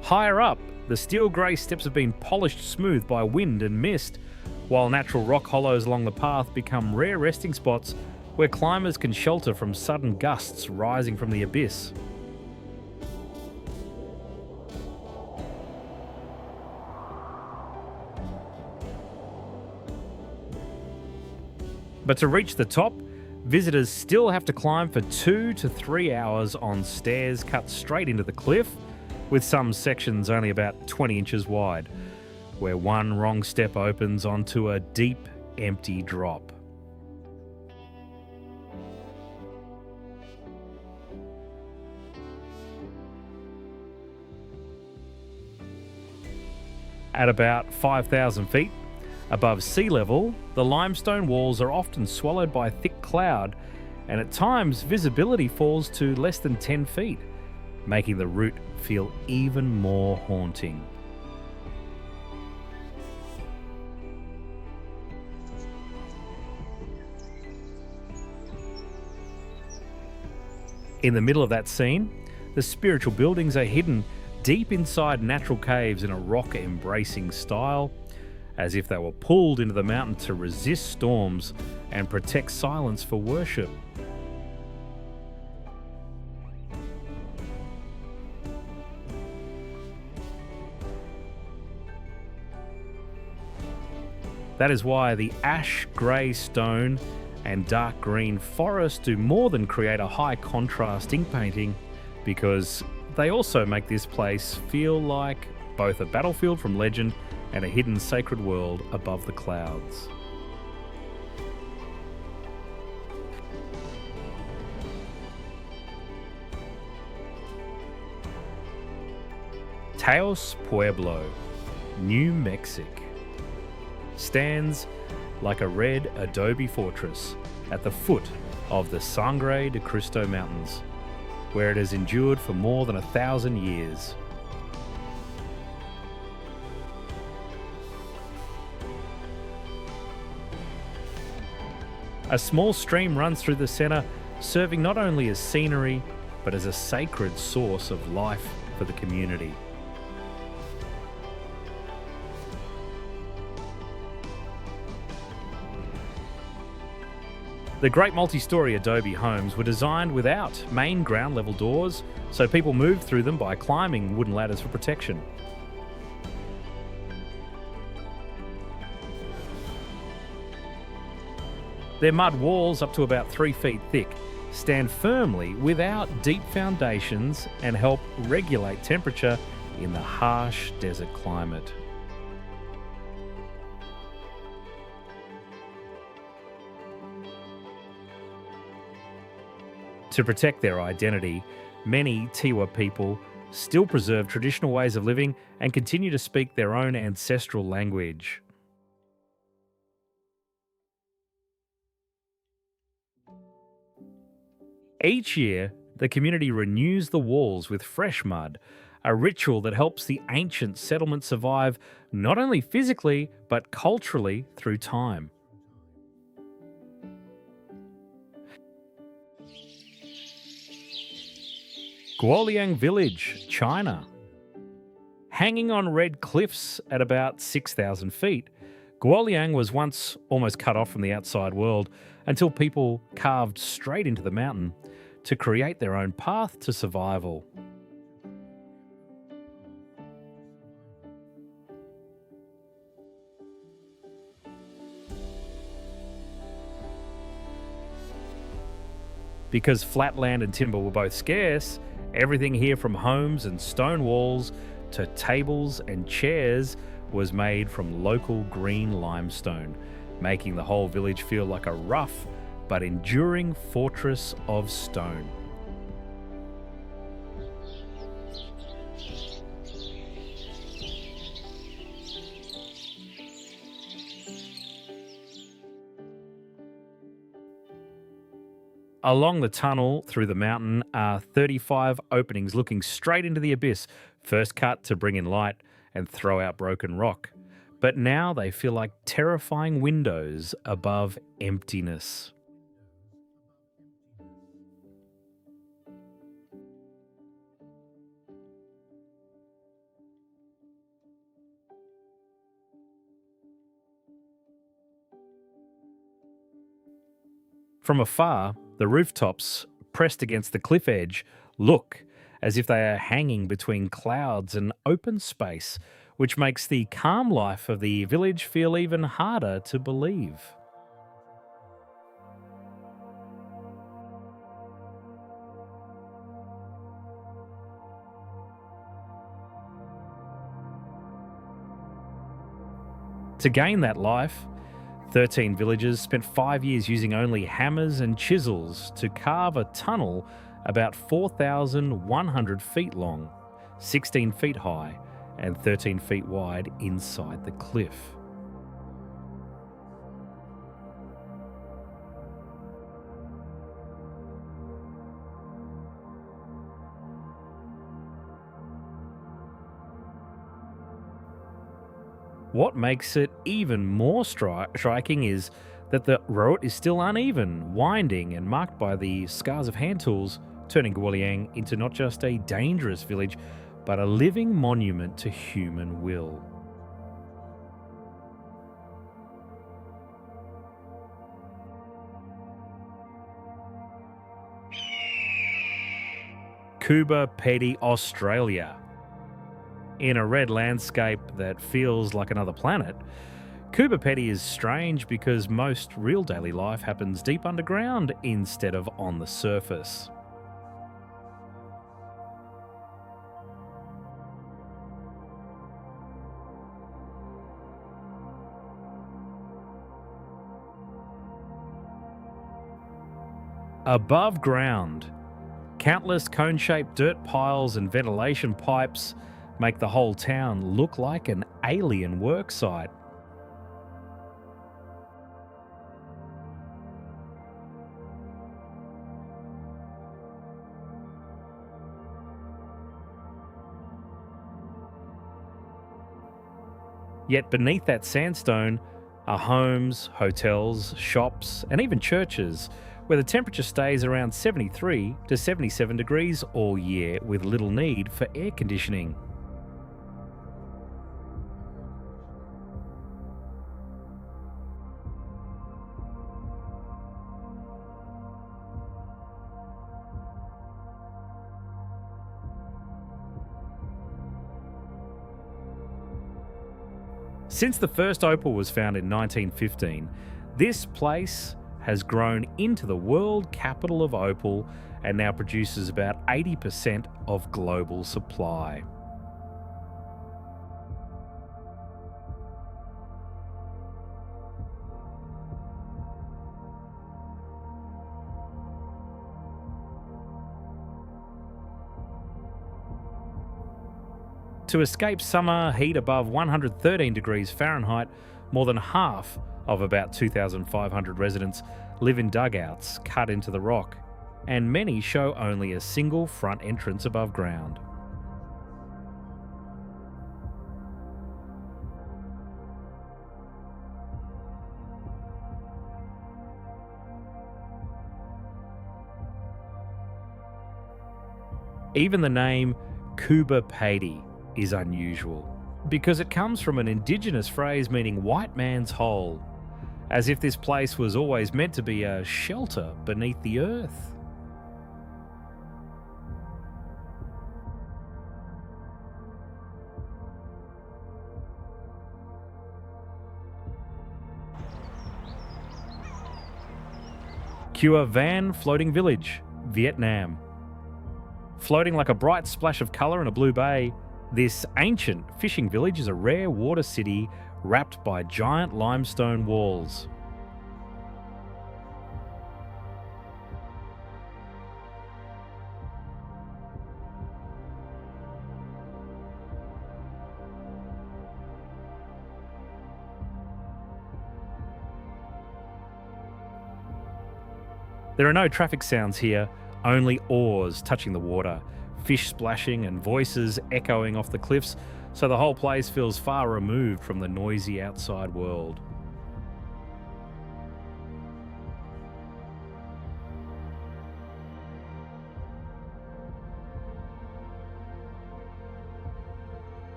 Higher up, the steel grey steps have been polished smooth by wind and mist, while natural rock hollows along the path become rare resting spots where climbers can shelter from sudden gusts rising from the abyss. But to reach the top, visitors still have to climb for 2 to 3 hours on stairs cut straight into the cliff, with some sections only about 20 inches wide, where one wrong step opens onto a deep, empty drop. At about 5,000 feet above sea level, the limestone walls are often swallowed by thick cloud, and at times visibility falls to less than 10 feet, making the route feel even more haunting. In the middle of that scene, the spiritual buildings are hidden deep inside natural caves in a rock-embracing style, as if they were pulled into the mountain to resist storms and protect silence for worship. That is why the ash grey stone and dark green forest do more than create a high contrast ink painting, because they also make this place feel like both a battlefield from legend and a hidden sacred world above the clouds. Taos Pueblo, New Mexico, stands like a red adobe fortress at the foot of the Sangre de Cristo Mountains, where it has endured for more than 1,000 years. A small stream runs through the centre, serving not only as scenery, but as a sacred source of life for the community. The great multi-storey adobe homes were designed without main ground level doors, so people moved through them by climbing wooden ladders for protection. Their mud walls, up to about 3 feet thick, stand firmly without deep foundations and help regulate temperature in the harsh desert climate. To protect their identity, many Tiwa people still preserve traditional ways of living and continue to speak their own ancestral language. Each year, the community renews the walls with fresh mud, a ritual that helps the ancient settlement survive not only physically but culturally through time. Guoliang Village, China. Hanging on red cliffs at about 6,000 feet, Guoliang was once almost cut off from the outside world until people carved straight into the mountain to create their own path to survival. Because flat land and timber were both scarce, everything here from homes and stone walls to tables and chairs was made from local green limestone, making the whole village feel like a rough but enduring fortress of stone. Along the tunnel through the mountain are 35 openings looking straight into the abyss, first cut to bring in light and throw out broken rock. But now they feel like terrifying windows above emptiness. From afar, the rooftops, pressed against the cliff edge, look as if they are hanging between clouds and open space, which makes the calm life of the village feel even harder to believe. To gain that life, 13 villagers spent 5 years using only hammers and chisels to carve a tunnel about 4,100 feet long, 16 feet high, and 13 feet wide inside the cliff. What makes it even more striking is that the road is still uneven, winding, and marked by the scars of hand tools, turning Guoliang into not just a dangerous village, but a living monument to human will. Coober Pedy, Australia. In a red landscape that feels like another planet, Coober Pedy is strange because most real daily life happens deep underground instead of on the surface. Above ground, countless cone-shaped dirt piles and ventilation pipes make the whole town look like an alien worksite. Yet beneath that sandstone are homes, hotels, shops, and even churches where the temperature stays around 73 to 77 degrees all year with little need for air conditioning. Since the first opal was found in 1915, this place has grown into the world capital of opal and now produces about 80% of global supply. To escape summer heat above 113 degrees Fahrenheit, more than half of about 2,500 residents live in dugouts cut into the rock, and many show only a single front entrance above ground. Even the name Kuba Pedy is unusual, because it comes from an indigenous phrase meaning white man's hole, as if this place was always meant to be a shelter beneath the earth. Kua Van Floating Village, Vietnam. Floating like a bright splash of colour in a blue bay, this ancient fishing village is a rare water city wrapped by giant limestone walls. There are no traffic sounds here, only oars touching the water, fish splashing and voices echoing off the cliffs, so the whole place feels far removed from the noisy outside world.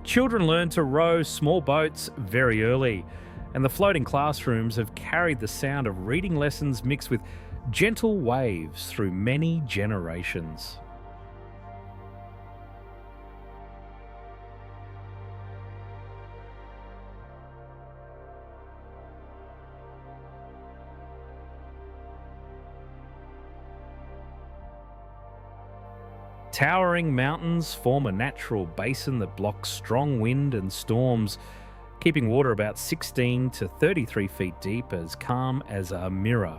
Children learn to row small boats very early, and the floating classrooms have carried the sound of reading lessons mixed with gentle waves through many generations. Towering mountains form a natural basin that blocks strong wind and storms, keeping water about 16 to 33 feet deep, as calm as a mirror.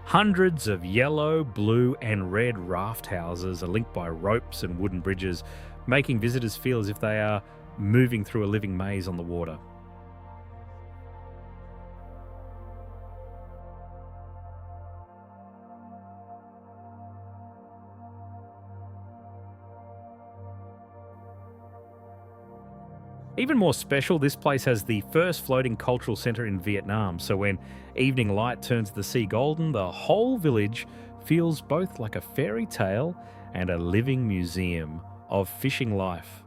Hundreds of yellow, blue, and red raft houses are linked by ropes and wooden bridges, making visitors feel as if they are moving through a living maze on the water. Even more special, this place has the first floating cultural centre in Vietnam, so when evening light turns the sea golden, the whole village feels both like a fairy tale and a living museum of fishing life.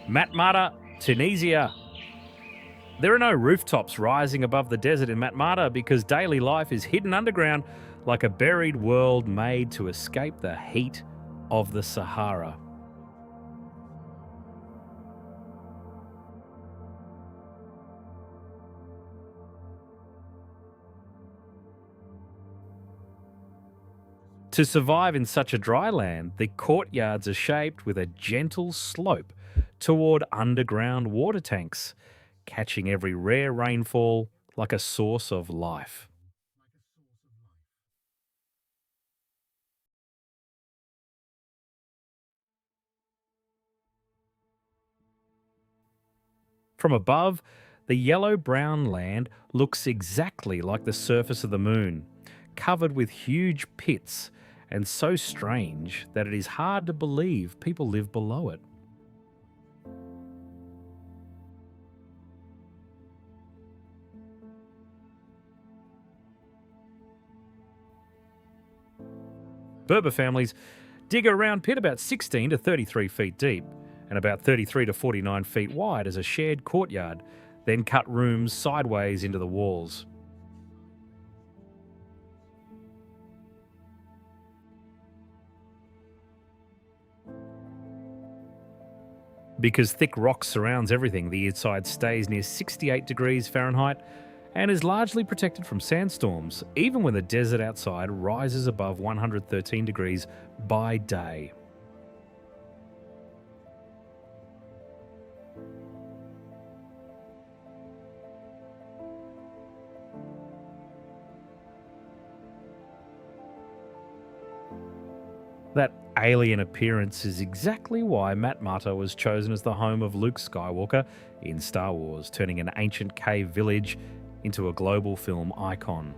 Matmata, Tunisia. There are no rooftops rising above the desert in Matmata because daily life is hidden underground like a buried world made to escape the heat of the Sahara. To survive in such a dry land, the courtyards are shaped with a gentle slope toward underground water tanks, catching every rare rainfall like a source of life. From above, the yellow brown land looks exactly like the surface of the moon, covered with huge pits and so strange that it is hard to believe people live below it. Berber families dig a round pit about 16 to 33 feet deep and about 33 to 49 feet wide as a shared courtyard, then cut rooms sideways into the walls. Because thick rock surrounds everything, the inside stays near 68 degrees Fahrenheit and is largely protected from sandstorms, even when the desert outside rises above 113 degrees by day. That alien appearance is exactly why Matmata was chosen as the home of Luke Skywalker in Star Wars, turning an ancient cave village into a global film icon.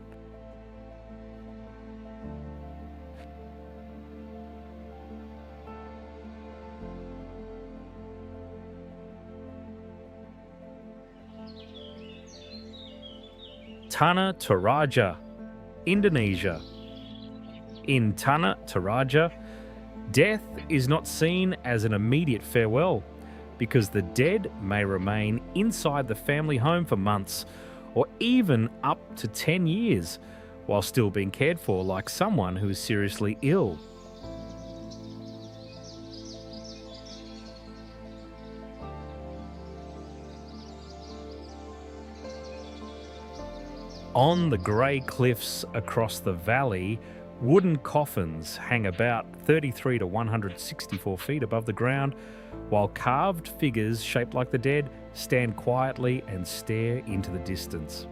Tanah Toraja, Indonesia. In Tanah Toraja, death is not seen as an immediate farewell because the dead may remain inside the family home for months or even up to 10 years while still being cared for like someone who is seriously ill. On the grey cliffs across the valley, wooden coffins hang about 33 to 164 feet above the ground, while carved figures shaped like the dead stand quietly and stare into the distance.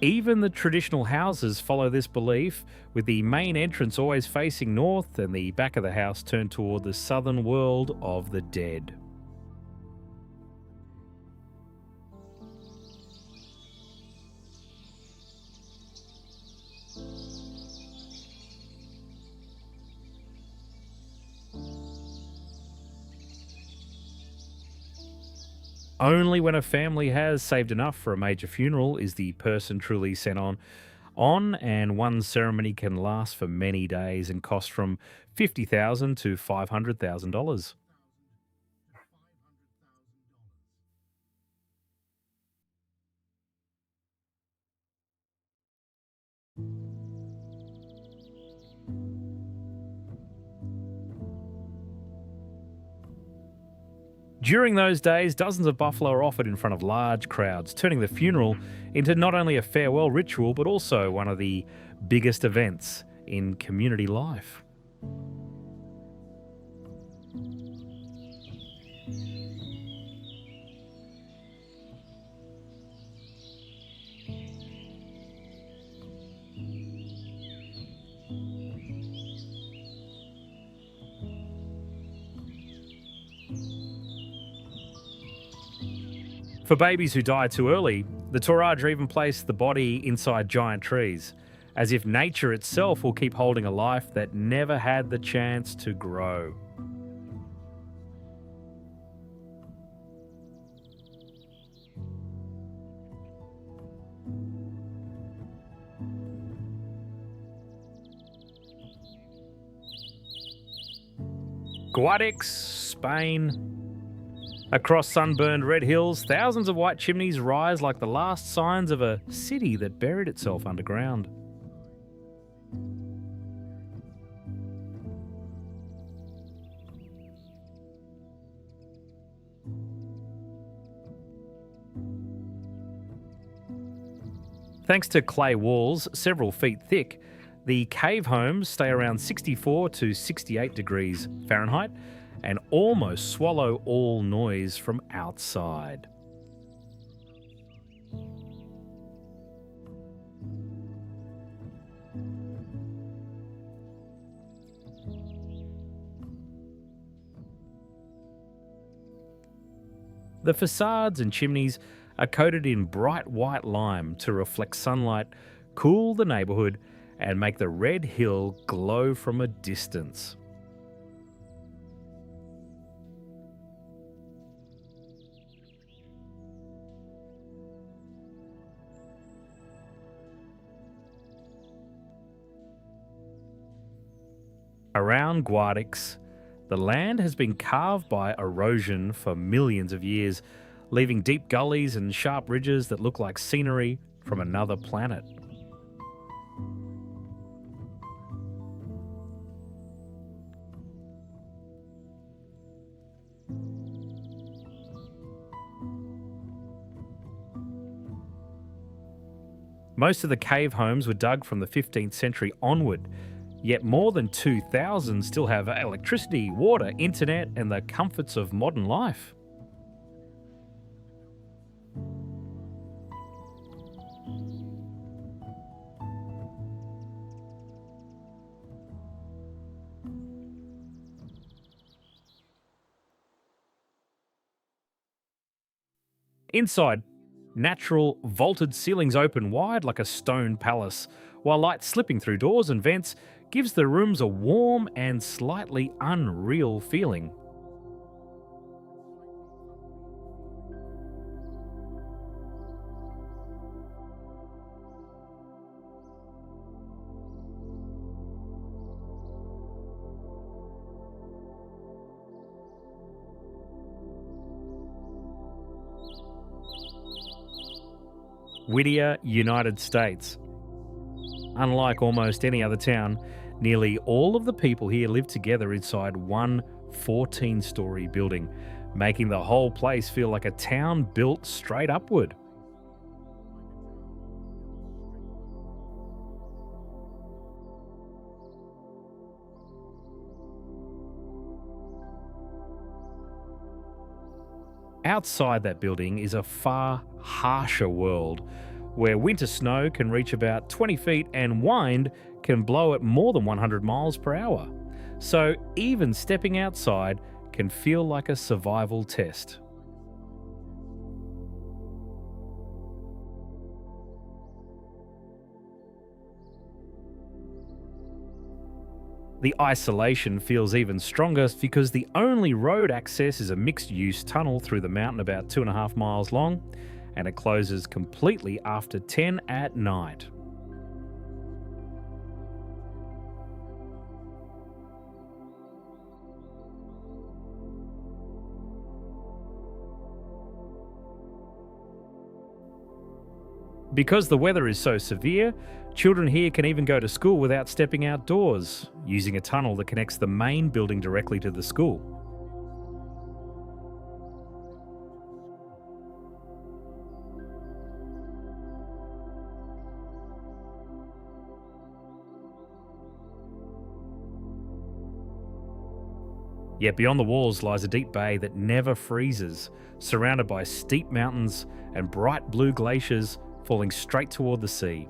Even the traditional houses follow this belief, with the main entrance always facing north and the back of the house turned toward the southern world of the dead. Only when a family has saved enough for a major funeral is the person truly sent on, and one ceremony can last for many days and cost from $50,000 to $500,000. During those days, dozens of buffalo are offered in front of large crowds, turning the funeral into not only a farewell ritual but also one of the biggest events in community life. For babies who die too early, the Toraja even place the body inside giant trees, as if nature itself will keep holding a life that never had the chance to grow. Guadix, Spain. Across sunburned red hills, thousands of white chimneys rise like the last signs of a city that buried itself underground. Thanks to clay walls several feet thick, the cave homes stay around 64 to 68 degrees Fahrenheit and almost swallow all noise from outside. The facades and chimneys are coated in bright white lime to reflect sunlight, cool the neighbourhood, and make the red hill glow from a distance. Around Guadix, the land has been carved by erosion for millions of years, leaving deep gullies and sharp ridges that look like scenery from another planet. Most of the cave homes were dug from the 15th century onward, yet more than 2,000 still have electricity, water, internet, and the comforts of modern life. Inside, natural vaulted ceilings open wide like a stone palace, while light slipping through doors and vents gives the rooms a warm and slightly unreal feeling. Whittier, United States. Unlike almost any other town, nearly all of the people here live together inside one 14-story building, making the whole place feel like a town built straight upward. Outside that building is a far harsher world where winter snow can reach about 20 feet and wind can blow at more than 100 miles per hour. So even stepping outside can feel like a survival test. The isolation feels even stronger because the only road access is a mixed use tunnel through the mountain about 2.5 miles long, and it closes completely after 10 at night. Because the weather is so severe, children here can even go to school without stepping outdoors, using a tunnel that connects the main building directly to the school. Yet beyond the walls lies a deep bay that never freezes, surrounded by steep mountains and bright blue glaciers falling straight toward the sea.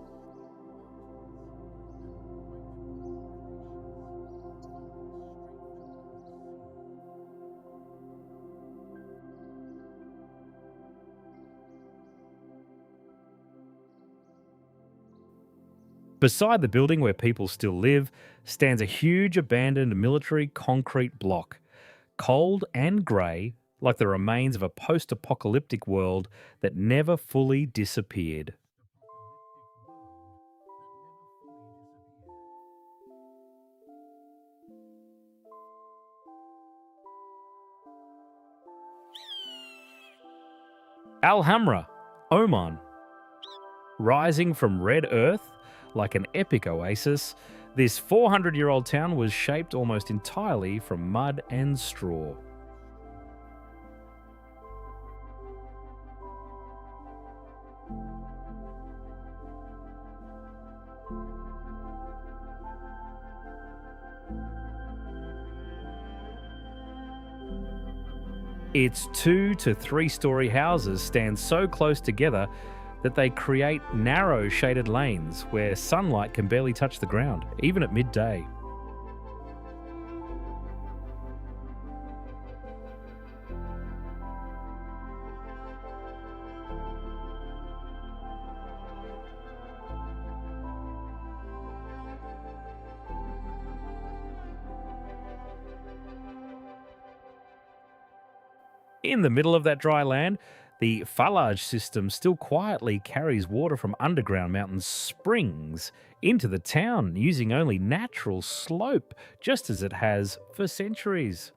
Beside the building where people still live stands a huge abandoned military concrete block, cold and grey like the remains of a post apocalyptic world that never fully disappeared. Al-Hamra, Oman. Rising from red earth like an epic oasis, this 400-year-old town was shaped almost entirely from mud and straw. Its 2 to 3 story houses stand so close together that they create narrow shaded lanes where sunlight can barely touch the ground, even at midday. In the middle of that dry land, the Falaj system still quietly carries water from underground mountain springs into the town using only natural slope, just as it has for centuries.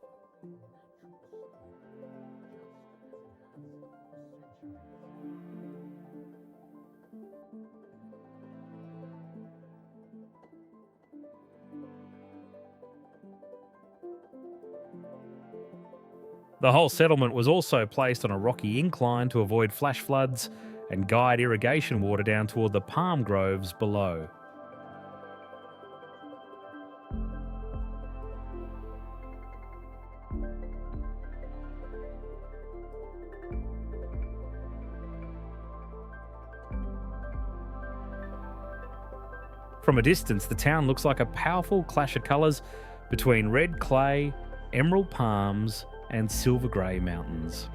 The whole settlement was also placed on a rocky incline to avoid flash floods and guide irrigation water down toward the palm groves below. From a distance, the town looks like a powerful clash of colours between red clay, emerald palms, and silver grey mountains.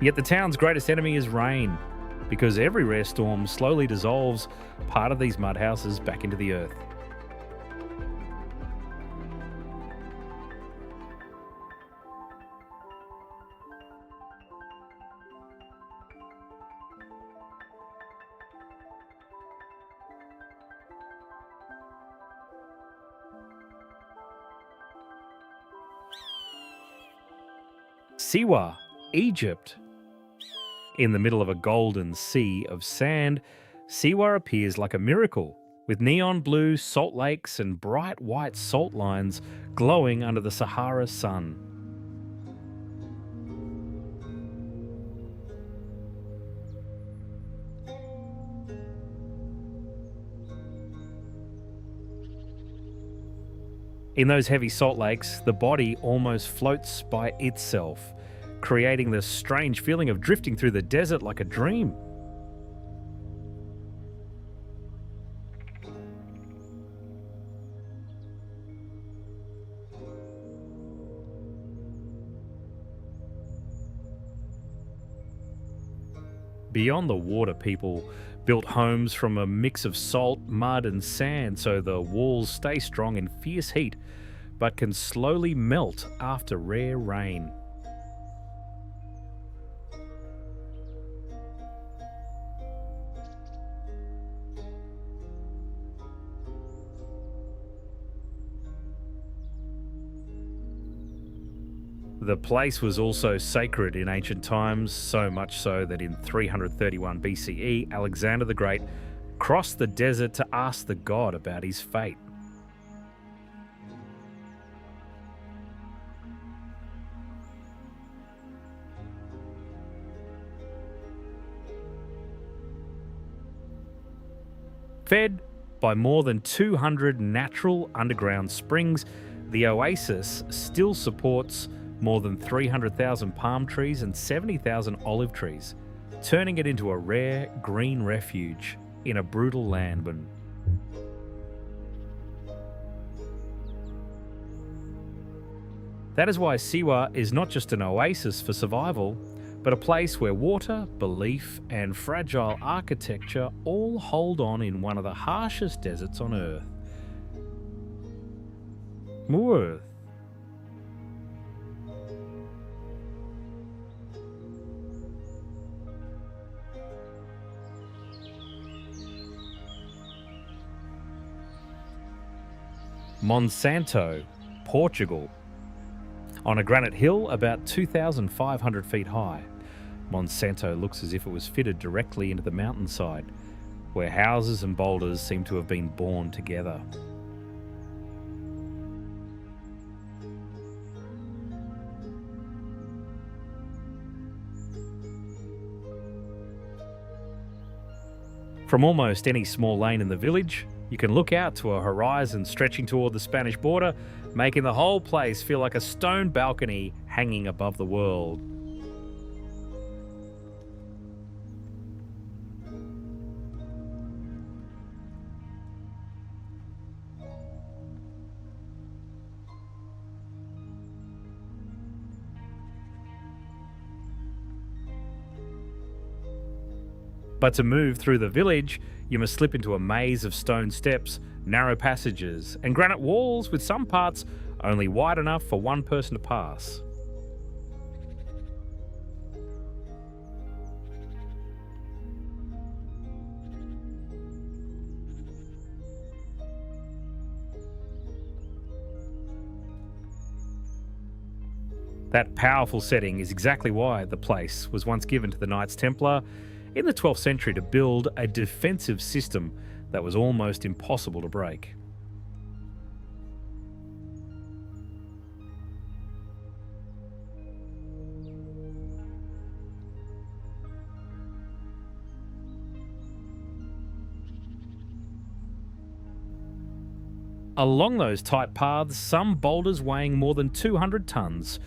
Yet the town's greatest enemy is rain, because every rare storm slowly dissolves part of these mud houses back into the earth. Siwa, Egypt. In the middle of a golden sea of sand, Siwa appears like a miracle, with neon blue salt lakes and bright white salt lines glowing under the Sahara sun. In those heavy salt lakes, the body almost floats by itself, creating this strange feeling of drifting through the desert like a dream. Beyond the water, people built homes from a mix of salt, mud, and sand so the walls stay strong in fierce heat, but can slowly melt after rare rain. The place was also sacred in ancient times, so much so that in 331 BCE, Alexander the Great crossed the desert to ask the god about his fate. Fed by more than 200 natural underground springs, the oasis still supports more than 300,000 palm trees and 70,000 olive trees, turning it into a rare green refuge in a brutal land. That is why Siwa is not just an oasis for survival, but a place where water, belief, and fragile architecture all hold on in one of the harshest deserts on Earth. Earth. Monsanto, Portugal. On a granite hill about 2,500 feet high, Monsanto looks as if it was fitted directly into the mountainside, where houses and boulders seem to have been born together. From almost any small lane in the village, you can look out to a horizon stretching toward the Spanish border, making the whole place feel like a stone balcony hanging above the world. But to move through the village, you must slip into a maze of stone steps, narrow passages, and granite walls with some parts only wide enough for one person to pass. That powerful setting is exactly why the place was once given to the Knights Templar in the 12th century to build a defensive system that was almost impossible to break. Along those tight paths, some boulders weighing more than 200 tons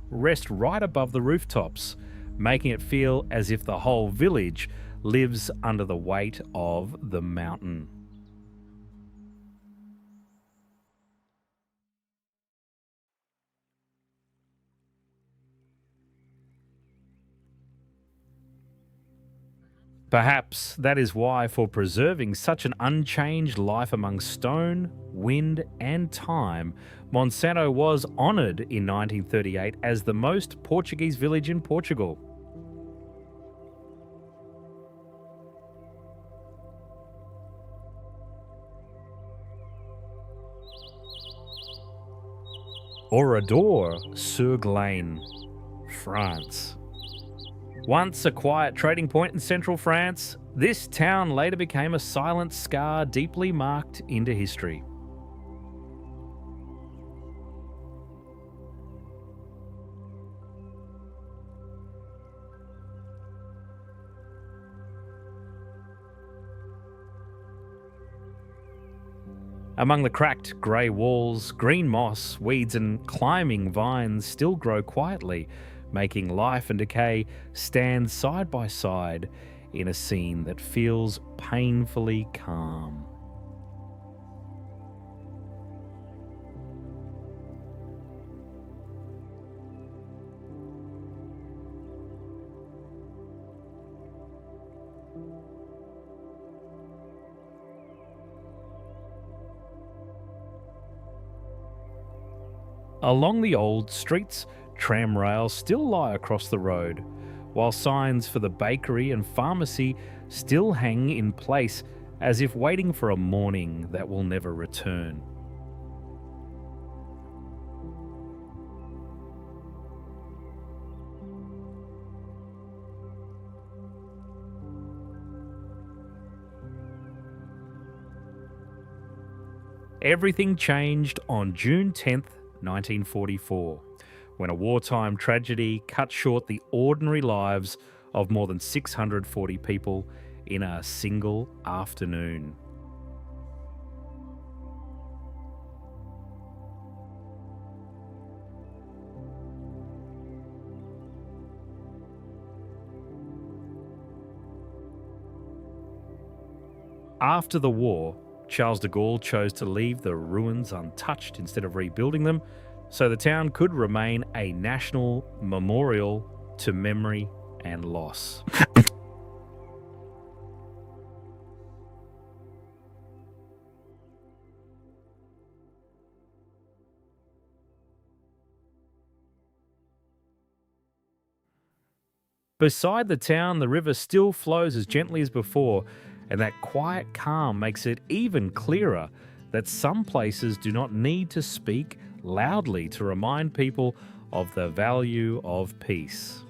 rest right above the rooftops, making it feel as if the whole village lives under the weight of the mountain. Perhaps that is why, for preserving such an unchanged life among stone, wind, and time, Monsanto was honoured in 1938 as the most Portuguese village in Portugal. Oradour-sur-Glane, France. Once a quiet trading point in central France, this town later became a silent scar deeply marked into history. Among the cracked grey walls, green moss, weeds, and climbing vines still grow quietly, making life and decay stand side by side in a scene that feels painfully calm. Along the old streets, tram rails still lie across the road, while signs for the bakery and pharmacy still hang in place as if waiting for a morning that will never return. Everything changed on June 10th, 1944, when a wartime tragedy cut short the ordinary lives of more than 640 people in a single afternoon. After the war, Charles de Gaulle chose to leave the ruins untouched instead of rebuilding them, so the town could remain a national memorial to memory and loss. Beside the town, the river still flows as gently as before, and that quiet calm makes it even clearer that some places do not need to speak loudly to remind people of the value of peace.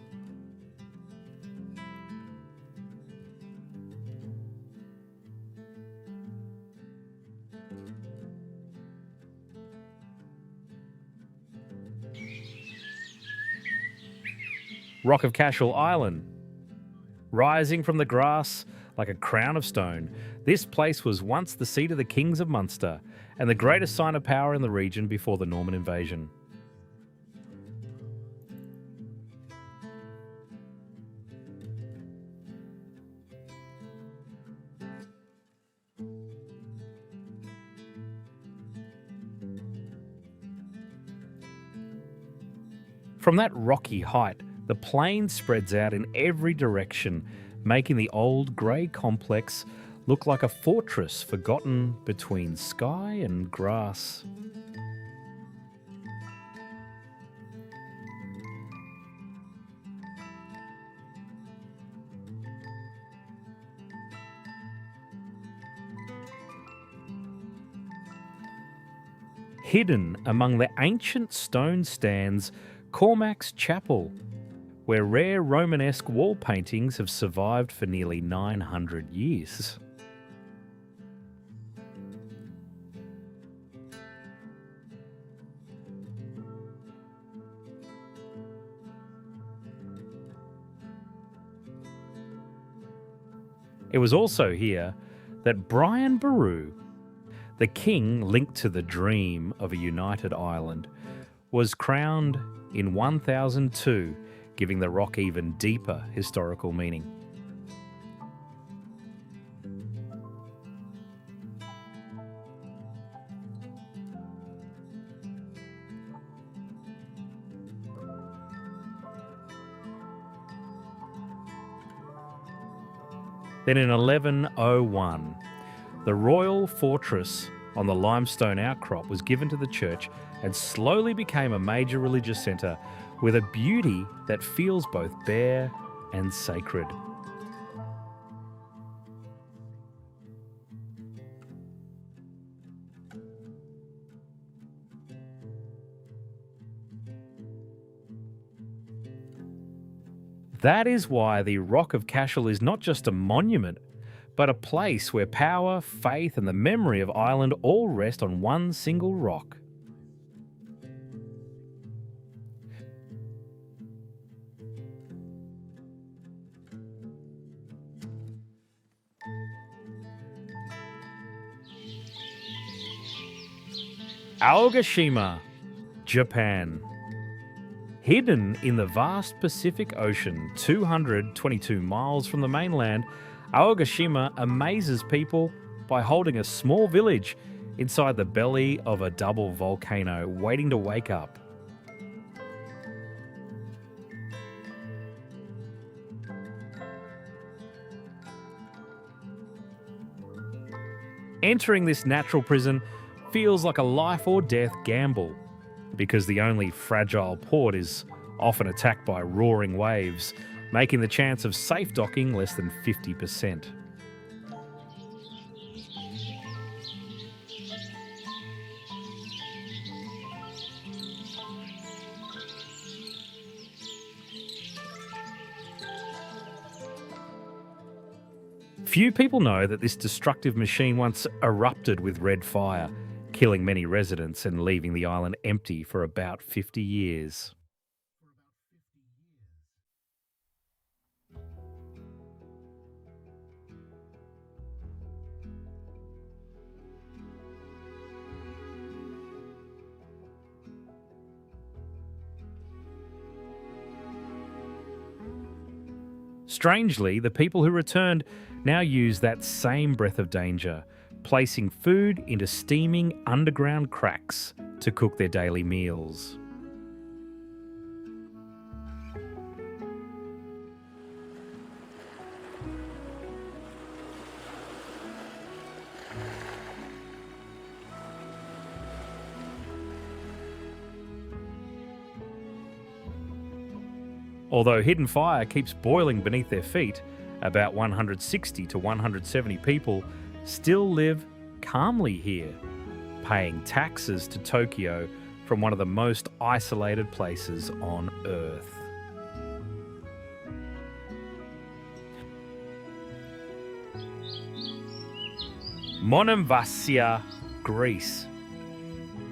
Rock of Cashel Island. Rising from the grass like a crown of stone, this place was once the seat of the kings of Munster and the greatest sign of power in the region before the Norman invasion. From that rocky height, the plain spreads out in every direction, making the old grey complex look like a fortress forgotten between sky and grass. Hidden among the ancient stone stands Cormac's Chapel, where rare Romanesque wall paintings have survived for nearly 900 years. It was also here that Brian Boru, the king linked to the dream of a united Ireland, was crowned in 1002, giving the rock even deeper historical meaning. Then in 1101, the royal fortress on the limestone outcrop was given to the church and slowly became a major religious centre with a beauty that feels both bare and sacred. That is why the Rock of Cashel is not just a monument, but a place where power, faith, and the memory of Ireland all rest on one single rock. Aogashima, Japan. Hidden in the vast Pacific Ocean, 222 miles from the mainland, Aogashima amazes people by holding a small village inside the belly of a double volcano waiting to wake up. Entering this natural prison feels like a life or death gamble, because the only fragile port is often attacked by roaring waves, making the chance of safe docking less than 50%. Few people know that this destructive machine once erupted with red fire, killing many residents and leaving the island empty for about 50 years. Strangely, the people who returned now use that same breath of danger, placing food into steaming underground cracks to cook their daily meals. Although hidden fire keeps boiling beneath their feet, about 160 to 170 people still live calmly here, paying taxes to Tokyo from one of the most isolated places on Earth. Monemvasia, Greece.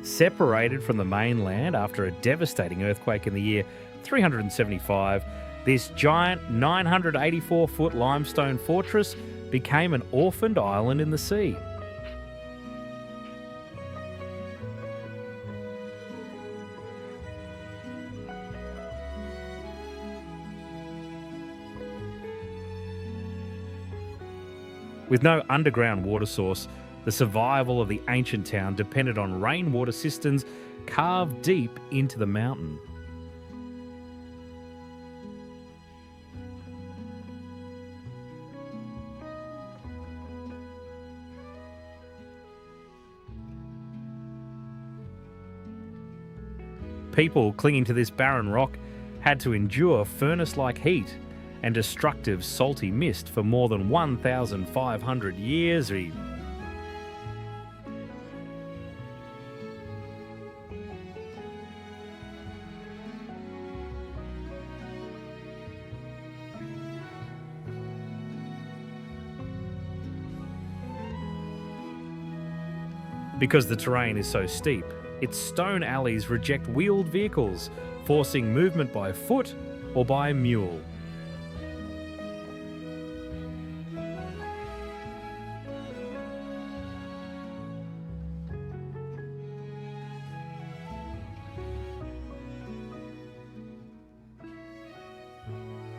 Separated from the mainland after a devastating earthquake in the year 375, this giant 984-foot limestone fortress became an orphaned island in the sea. With no underground water source, the survival of the ancient town depended on rainwater cisterns carved deep into the mountain. People clinging to this barren rock had to endure furnace-like heat and destructive salty mist for more than 1,500 years. Because the terrain is so steep, its stone alleys reject wheeled vehicles, forcing movement by foot or by mule.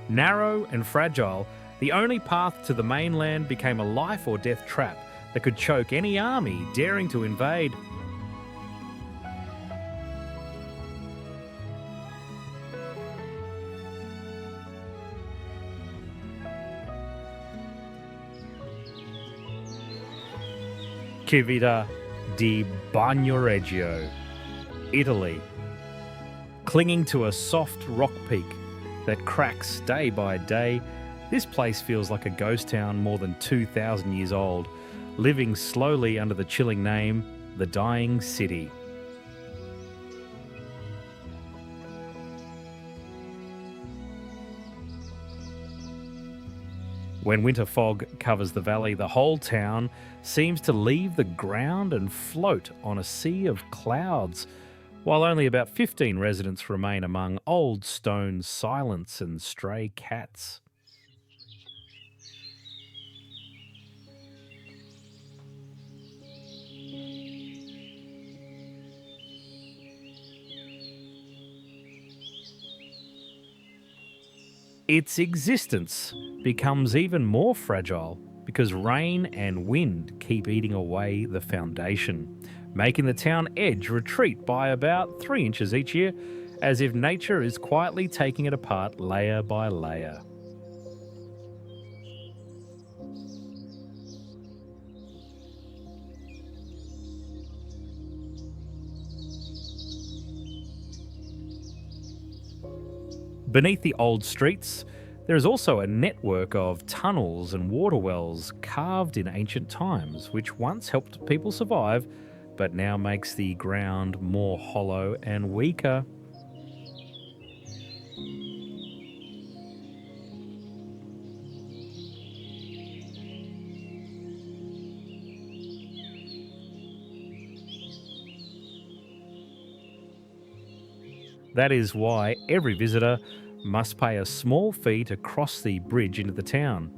Narrow and fragile, the only path to the mainland became a life or death trap that could choke any army daring to invade. Civita di Bagnoregio, Italy. Clinging to a soft rock peak that cracks day by day, this place feels like a ghost town more than 2,000 years old, living slowly under the chilling name, the Dying City. When winter fog covers the valley, the whole town seems to leave the ground and float on a sea of clouds, while only about 15 residents remain among old stone silence and stray cats. Its existence becomes even more fragile because rain and wind keep eating away the foundation, making the town edge retreat by about 3 inches each year, as if nature is quietly taking it apart layer by layer. Beneath the old streets, there is also a network of tunnels and water wells carved in ancient times, which once helped people survive, but now makes the ground more hollow and weaker. That is why every visitor must pay a small fee to cross the bridge into the town,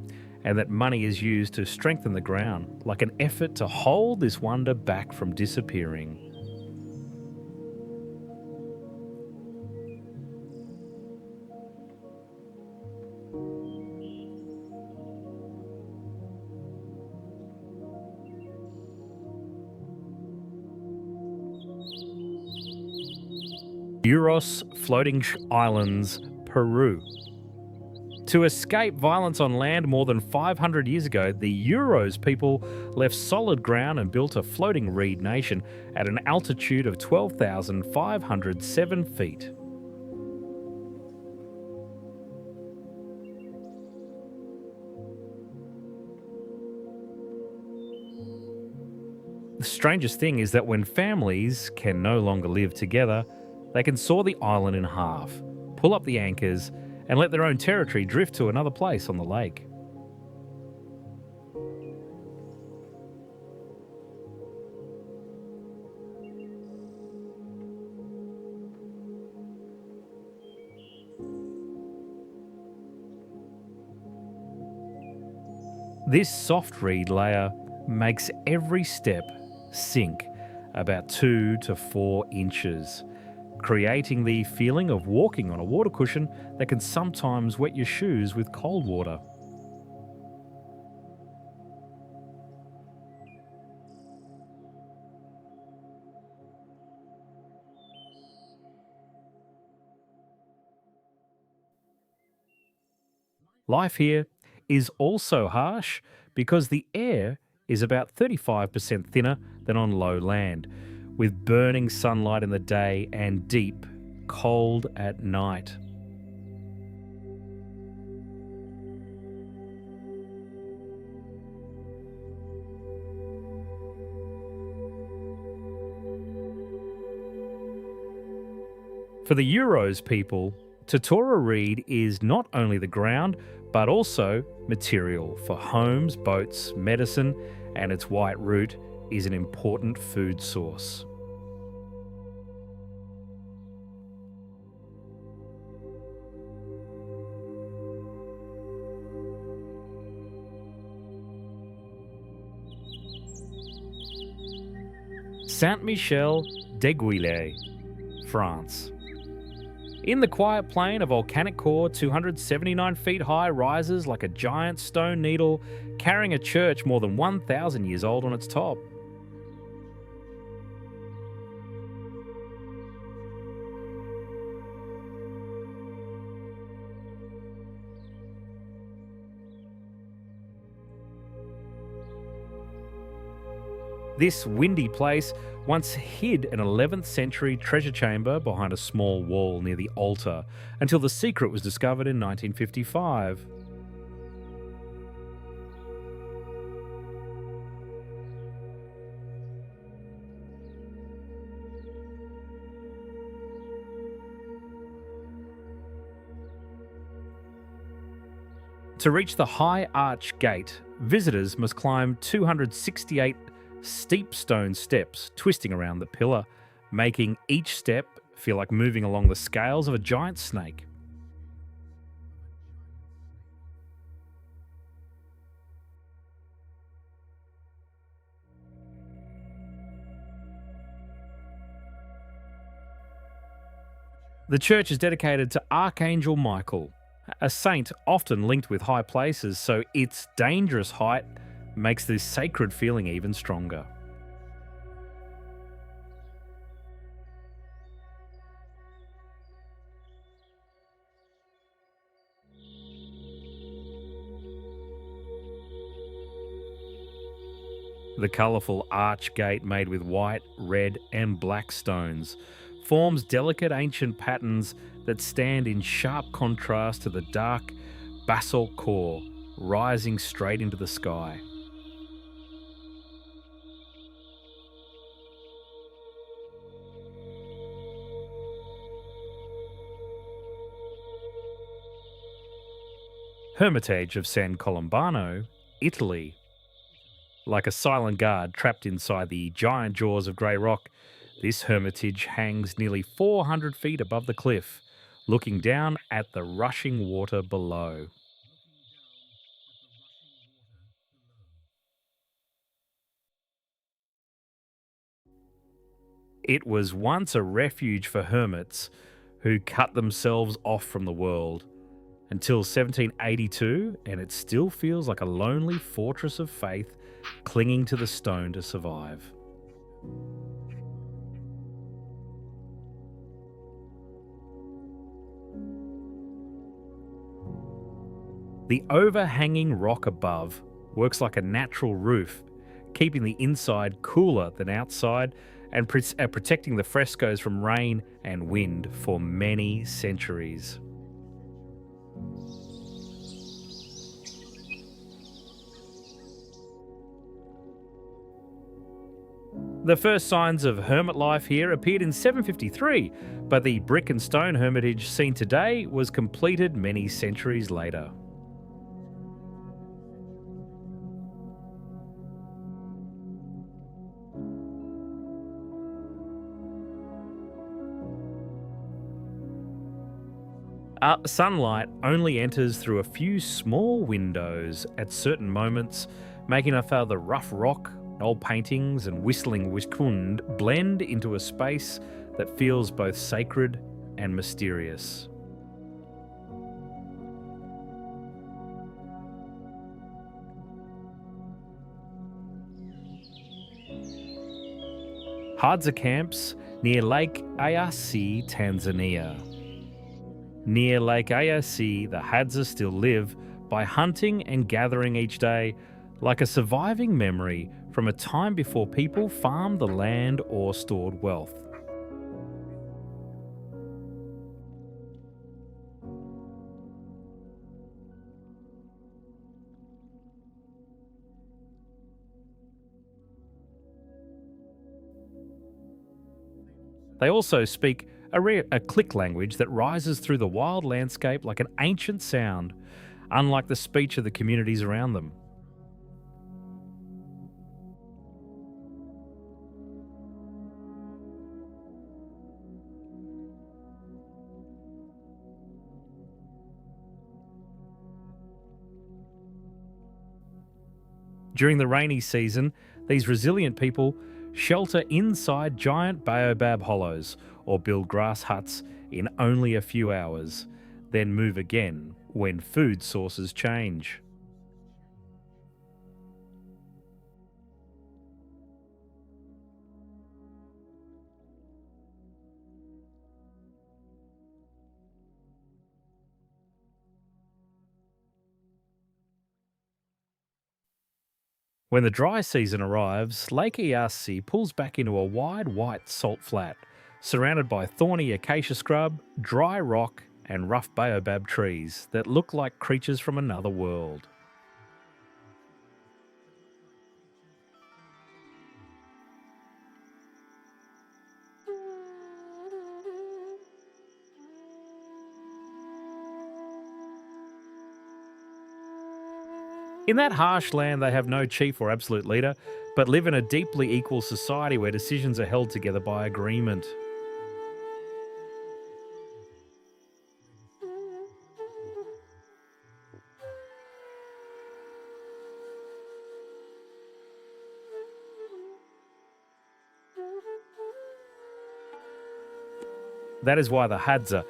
and that money is used to strengthen the ground, like an effort to hold this wonder back from disappearing. Uros Floating Islands, Peru. To escape violence on land more than 500 years ago, the Euros people left solid ground and built a floating reed nation at an altitude of 12,507 feet. The strangest thing is that when families can no longer live together, they can saw the island in half, pull up the anchors, and let their own territory drift to another place on the lake. This soft reed layer makes every step sink about 2 to 4 inches, creating the feeling of walking on a water cushion that can sometimes wet your shoes with cold water. Life here is also harsh because the air is about 35% thinner than on low land, with burning sunlight in the day and deep, cold at night. For the Euros people, Tatora Reed is not only the ground, but also material for homes, boats, medicine, and its white root is an important food source. Saint Michel d'Aiguille, France. In the quiet plain, a volcanic core 279 feet high rises like a giant stone needle, carrying a church more than 1,000 years old on its top. This windy place once hid an 11th century treasure chamber behind a small wall near the altar until the secret was discovered in 1955. To reach the High Arch Gate, visitors must climb 268 steep stone steps twisting around the pillar, making each step feel like moving along the scales of a giant snake. The church is dedicated to Archangel Michael, a saint often linked with high places, so its dangerous height makes this sacred feeling even stronger. The colourful arch gate, made with white, red, and black stones, forms delicate ancient patterns that stand in sharp contrast to the dark basalt core rising straight into the sky. Hermitage of San Colombano, Italy. Like a silent guard trapped inside the giant jaws of grey rock, this hermitage hangs nearly 400 feet above the cliff, looking down at the rushing water below. It was once a refuge for hermits who cut themselves off from the world until 1782, and it still feels like a lonely fortress of faith clinging to the stone to survive. The overhanging rock above works like a natural roof, keeping the inside cooler than outside and protecting the frescoes from rain and wind for many centuries. The first signs of hermit life here appeared in 753, but the brick and stone hermitage seen today was completed many centuries later. Sunlight only enters through a few small windows at certain moments, making the rough rock, old paintings, and whistling wiskund blend into a space that feels both sacred and mysterious. Hadza camps near Lake Ayasi, Tanzania. Near Lake Ayasi, the Hadza still live by hunting and gathering each day, like a surviving memory from a time before people farmed the land or stored wealth. They also speak a click language that rises through the wild landscape like an ancient sound, unlike the speech of the communities around them. During the rainy season, these resilient people shelter inside giant baobab hollows or build grass huts in only a few hours, then move again when food sources change. When the dry season arrives, Lake Eyasi pulls back into a wide white salt flat, surrounded by thorny acacia scrub, dry rock, and rough baobab trees that look like creatures from another world. In that harsh land, they have no chief or absolute leader, but live in a deeply equal society where decisions are held together by agreement. That is why the Hadza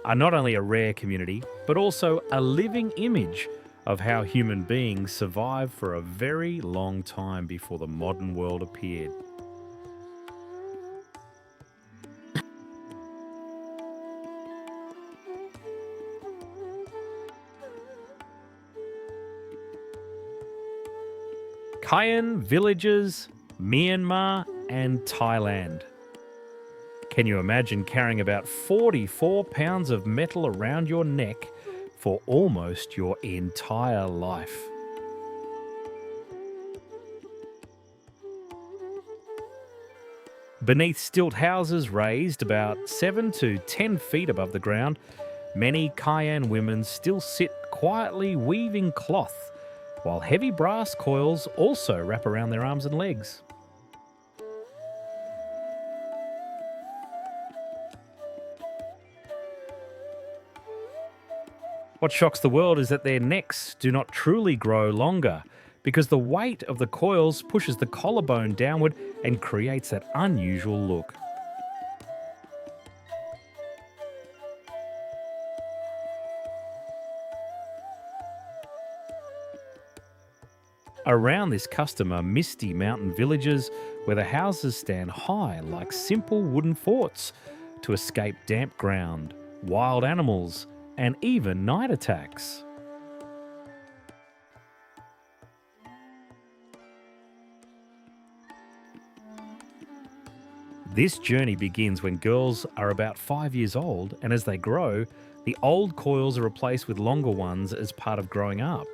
are not only a rare community, but also a living image of how human beings survived for a very long time before the modern world appeared. Kayan villages, Myanmar, and Thailand. Can you imagine carrying about 44 pounds of metal around your neck for almost your entire life? Beneath stilt houses raised about 7 to 10 feet above the ground, many Kayan women still sit quietly weaving cloth, while heavy brass coils also wrap around their arms and legs. What shocks the world is that their necks do not truly grow longer because the weight of the coils pushes the collarbone downward and creates that unusual look. Around this custom are misty mountain villages where the houses stand high like simple wooden forts to escape damp ground, wild animals, and even night attacks. This journey begins when girls are about 5 years old, and as they grow, the old coils are replaced with longer ones as part of growing up.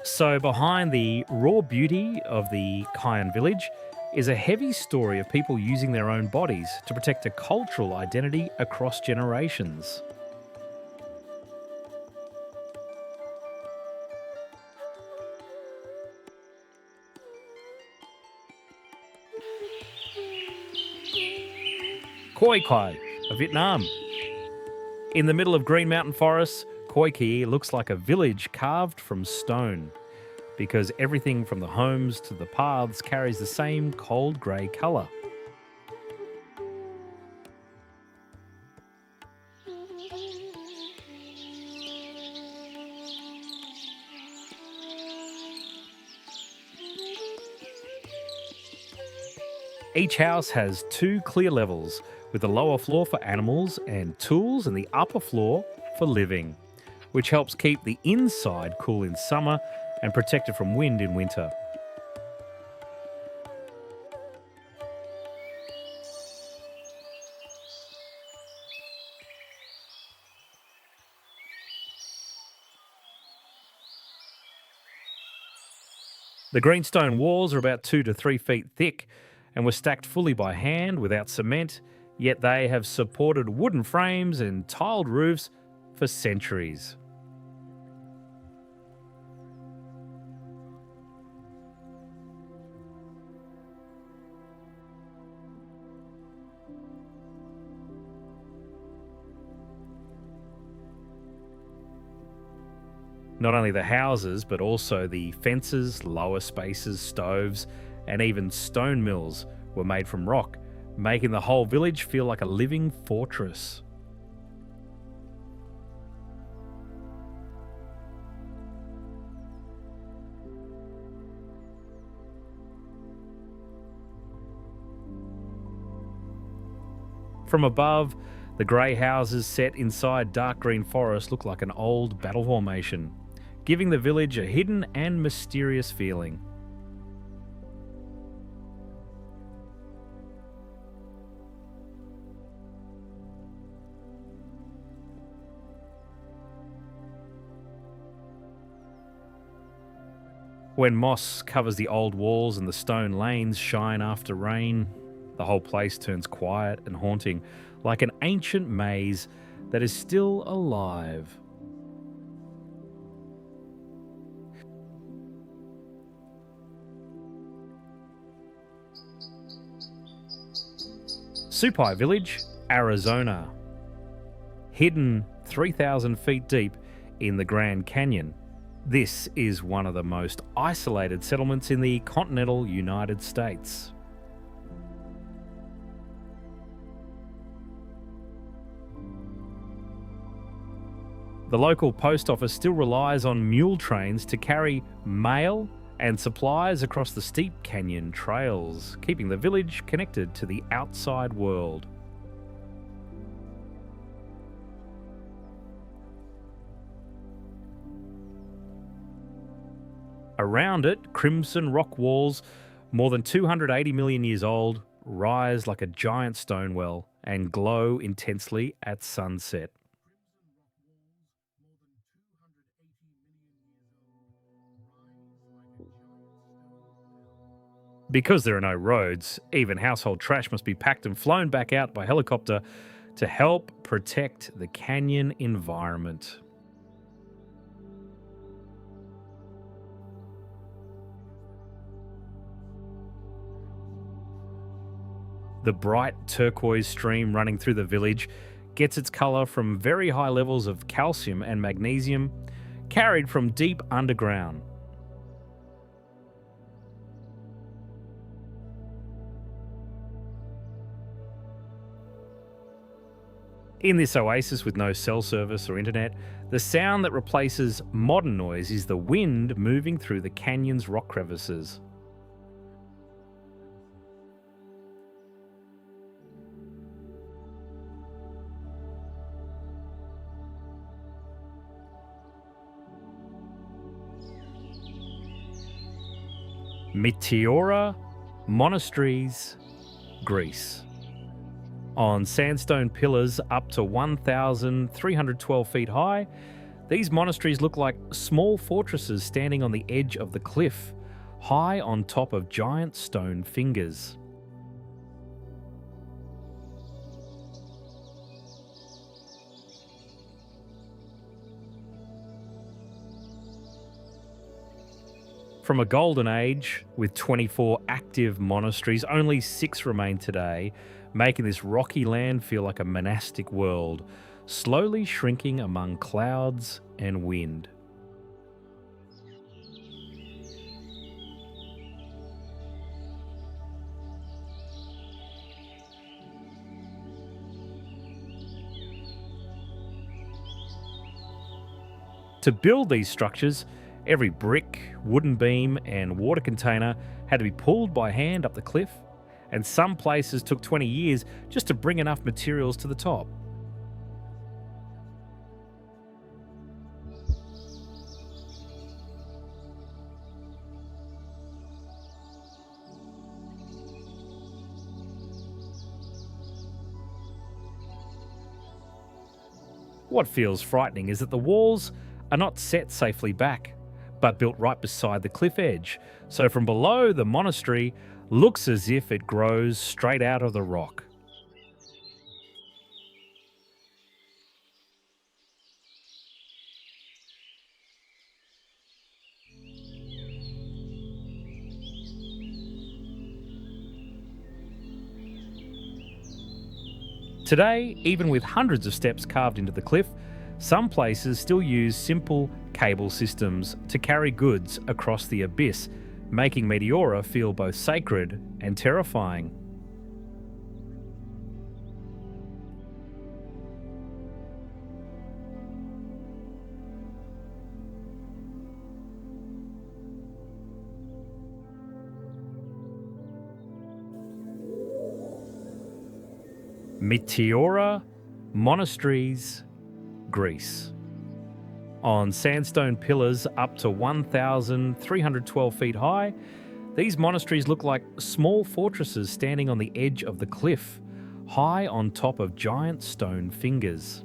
So, behind the raw beauty of the Kayan village is a heavy story of people using their own bodies to protect a cultural identity across generations. Khoi Kai of Vietnam. In the middle of Green Mountain forests, Khoi Kai looks like a village carved from stone because everything from the homes to the paths carries the same cold grey colour. Each house has two clear levels, with the lower floor for animals and tools and the upper floor for living, which helps keep the inside cool in summer and protected from wind in winter. The greenstone walls are about 2 to 3 feet thick and were stacked fully by hand without cement, yet they have supported wooden frames and tiled roofs for centuries. Not only the houses, but also the fences, lower spaces, stoves, and even stone mills were made from rock, making the whole village feel like a living fortress. From above, the grey houses set inside dark green forest look like an old battle formation, giving the village a hidden and mysterious feeling. When moss covers the old walls and the stone lanes shine after rain, the whole place turns quiet and haunting, like an ancient maze that is still alive. Supai Village, Arizona. Hidden 3,000 feet deep in the Grand Canyon, this is one of the most isolated settlements in the continental United States. The local post office still relies on mule trains to carry mail and supplies across the steep canyon trails, keeping the village connected to the outside world. Around it, crimson rock walls, more than 280 million years old, rise like a giant stone well and glow intensely at sunset. Because there are no roads, even household trash must be packed and flown back out by helicopter to help protect the canyon environment. The bright turquoise stream running through the village gets its colour from very high levels of calcium and magnesium carried from deep underground. In this oasis with no cell service or internet, the sound that replaces modern noise is the wind moving through the canyon's rock crevices. Meteora Monasteries, Greece. On sandstone pillars up to 1,312 feet high, These monasteries look like small fortresses standing on the edge of the cliff, high on top of giant stone fingers. From a golden age with 24 active monasteries, only 6 remain today, making this rocky land feel like a monastic world, slowly shrinking among clouds and wind. To build these structures, every brick, wooden beam, and water container had to be pulled by hand up the cliff, and some places took 20 years just to bring enough materials to the top. What feels frightening is that the walls are not set safely back, but built right beside the cliff edge, so from below the monastery looks as if it grows straight out of the rock. Today, even with hundreds of steps carved into the cliff, some places still use simple cable systems to carry goods across the abyss, making Meteora feel both sacred and terrifying. Meteora Monasteries, Greece. On sandstone pillars up to 1,312 feet high, these monasteries look like small fortresses standing on the edge of the cliff, high on top of giant stone fingers.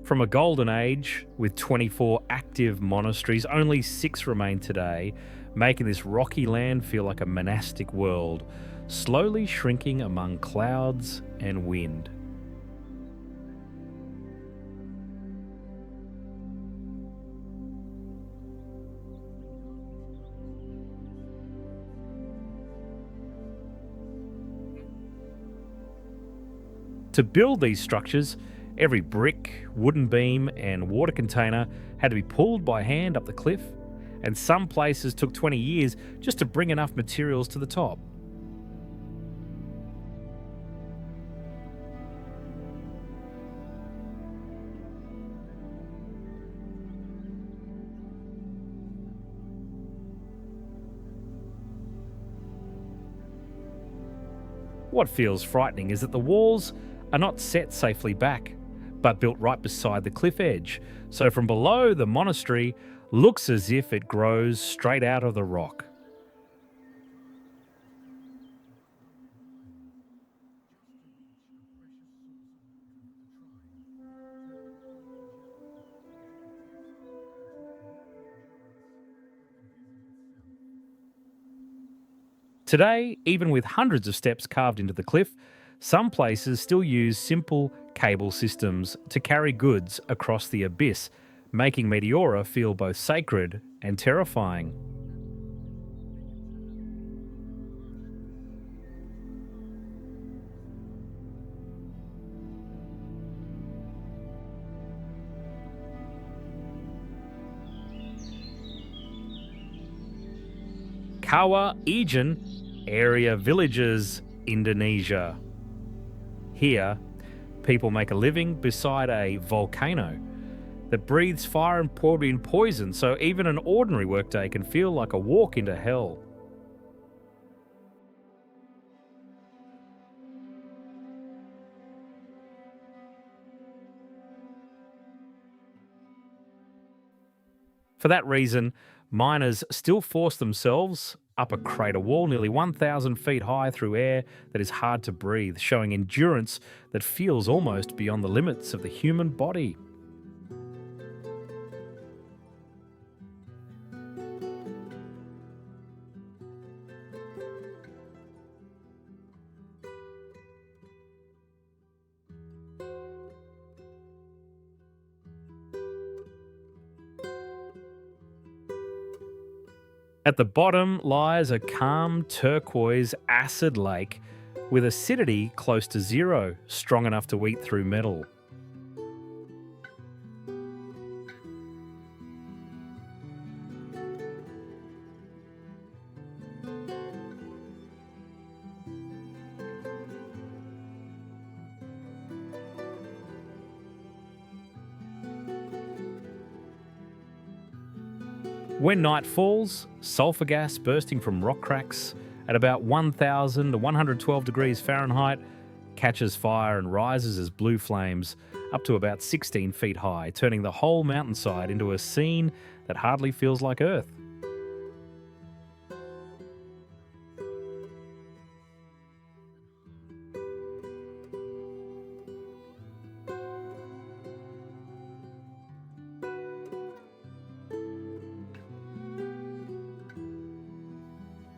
From a golden age with 24 active monasteries, only 6 remain today, making this rocky land feel like a monastic world, slowly shrinking among clouds and wind. To build these structures, every brick, wooden beam, and water container had to be pulled by hand up the cliff, and some places took 20 years just to bring enough materials to the top. What feels frightening is that the walls are not set safely back, but built right beside the cliff edge, so from below the monastery looks as if it grows straight out of the rock. Today, even with hundreds of steps carved into the cliff, some places still use simple cable systems to carry goods across the abyss, making Meteora feel both sacred and terrifying. Kawa Ijen area villages, Indonesia. Here, people make a living beside a volcano that breathes fire and poison, so even an ordinary workday can feel like a walk into hell. For that reason, Miners still force themselves up a crater wall nearly 1,000 feet high through air that is hard to breathe, showing endurance that feels almost beyond the limits of the human body. At the bottom lies a calm turquoise acid lake with acidity close to zero, strong enough to eat through metal. When night falls, sulfur gas bursting from rock cracks at about 1,000 to 112 degrees Fahrenheit catches fire and rises as blue flames up to about 16 feet high, turning the whole mountainside into a scene that hardly feels like Earth.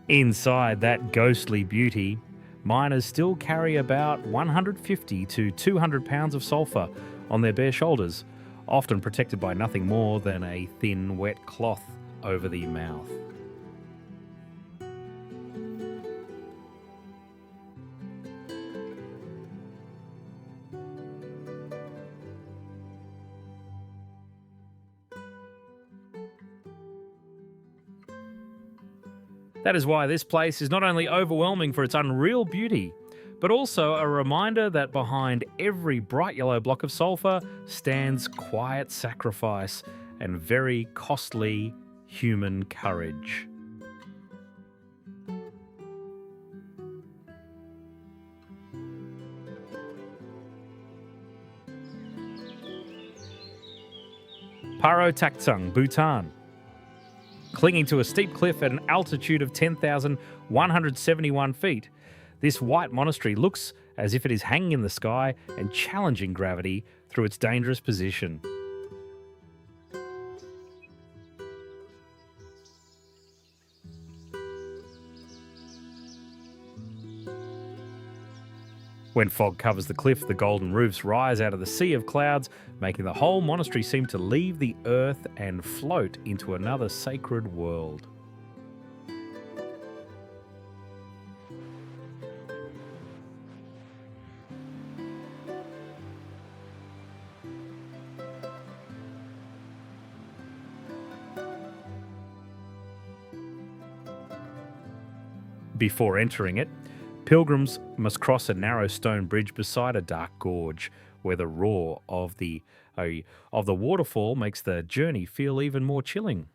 Inside that ghostly beauty, miners still carry about 150 to 200 pounds of sulfur on their bare shoulders, often protected by nothing more than a thin, wet cloth over the mouth. That is why this place is not only overwhelming for its unreal beauty, but also a reminder that behind every bright yellow block of sulfur stands quiet sacrifice and very costly human courage. Taktsung, Bhutan. Clinging to a steep cliff at an altitude of 10,171 feet, this white monastery looks as if it is hanging in the sky and challenging gravity through its dangerous position. When fog covers the cliff, the golden roofs rise out of the sea of clouds, making the whole monastery seem to leave the earth and float into another sacred world. Before entering it, pilgrims must cross a narrow stone bridge beside a dark gorge, where the roar of the waterfall makes the journey feel even more chilling.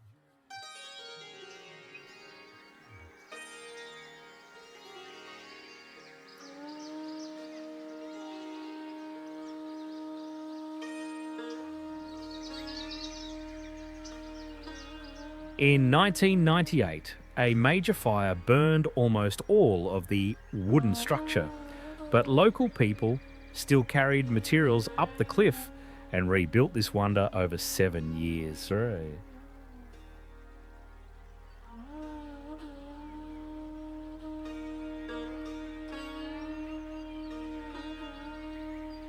In 1998, a major fire burned almost all of the wooden structure, but local people still carried materials up the cliff and rebuilt this wonder over 7 years. Right.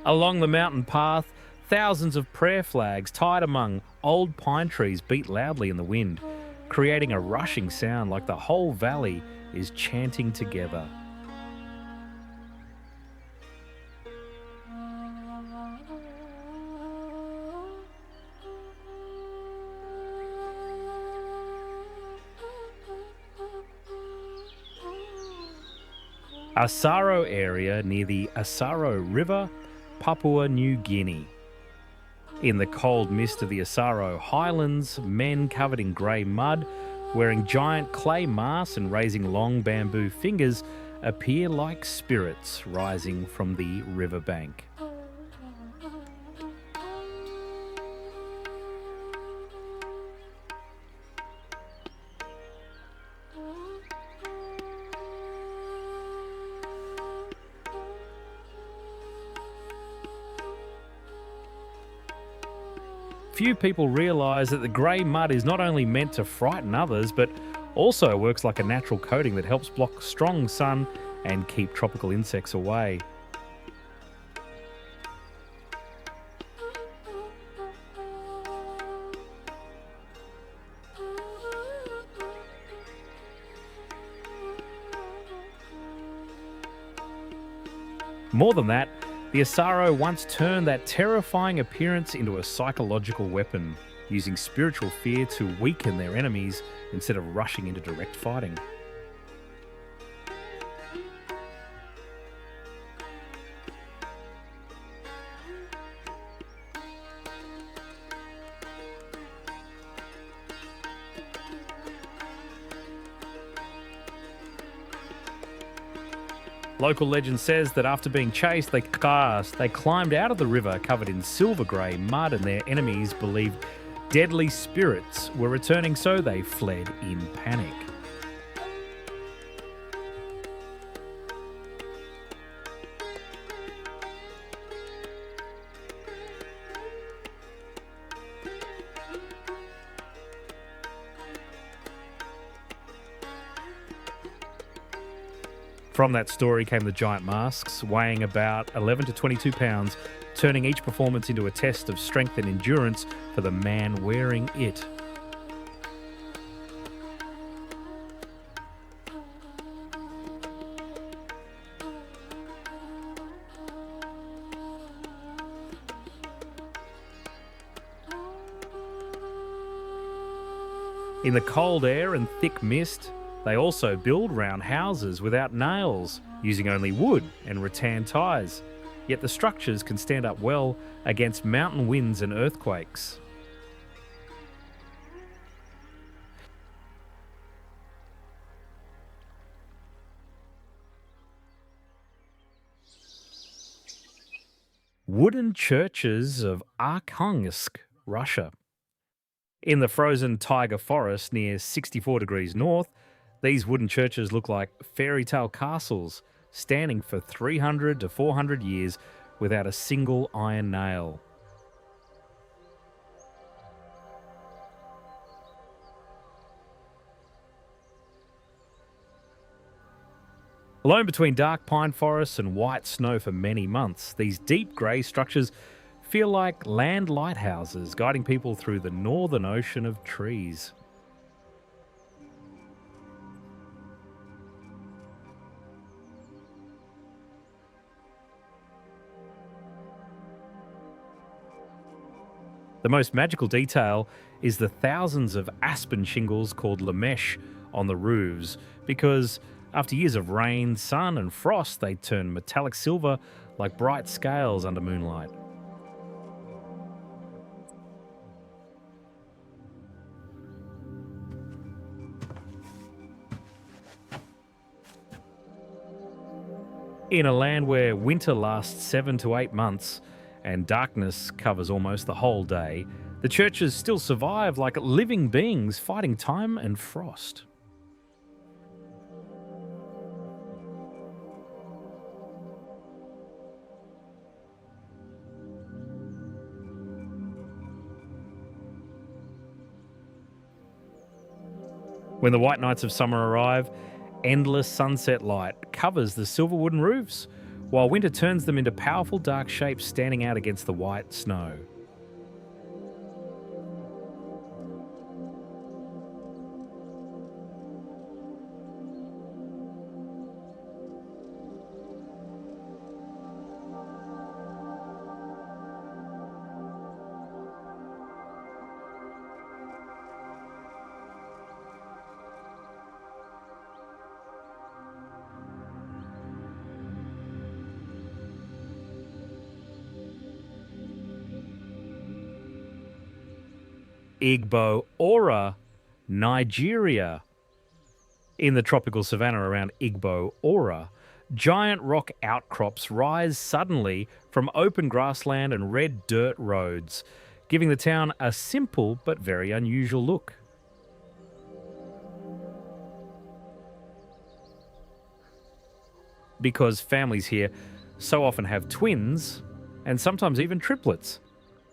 Along the mountain path, thousands of prayer flags tied among old pine trees beat loudly in the wind, creating a rushing sound like the whole valley is chanting together. Asaro area near the Asaro River, Papua New Guinea. In the cold mist of the Asaro Highlands, men covered in grey mud, wearing giant clay masks and raising long bamboo fingers, appear like spirits rising from the riverbank. few people realise that the grey mud is not only meant to frighten others, but also works like a natural coating that helps block strong sun and keep tropical insects away. More than that, the Asaro once turned that terrifying appearance into a psychological weapon, using spiritual fear to weaken their enemies instead of rushing into direct fighting. Local legend says that after being chased, they climbed out of the river covered in silver grey mud, and their enemies believed deadly spirits were returning, so they fled in panic. From that story came the giant masks, weighing about 11 to 22 pounds, turning each performance into a test of strength and endurance for the man wearing it. In the cold air and thick mist, they also build round houses without nails, using only wood and rattan ties. Yet the structures can stand up well against mountain winds and earthquakes. Wooden churches of Arkhangelsk, Russia. In the frozen taiga forest near 64 degrees north, these wooden churches look like fairy tale castles, standing for 300 to 400 years without a single iron nail. Alone between dark pine forests and white snow for many months, these deep grey structures feel like land lighthouses guiding people through the northern ocean of trees. The most magical detail is the thousands of aspen shingles called lamesh on the roofs, because after years of rain, sun and frost, they turn metallic silver like bright scales under moonlight. In a land where winter lasts 7 to 8 months and darkness covers almost the whole day, the churches still survive like living beings fighting time and frost. When the white nights of summer arrive, endless sunset light covers the silver wooden roofs, while winter turns them into powerful dark shapes standing out against the white snow. Igbo Ora, Nigeria. In the tropical savanna around Igbo Ora, giant rock outcrops rise suddenly from open grassland and red dirt roads, giving the town a simple but very unusual look. Because families here so often have twins and sometimes even triplets.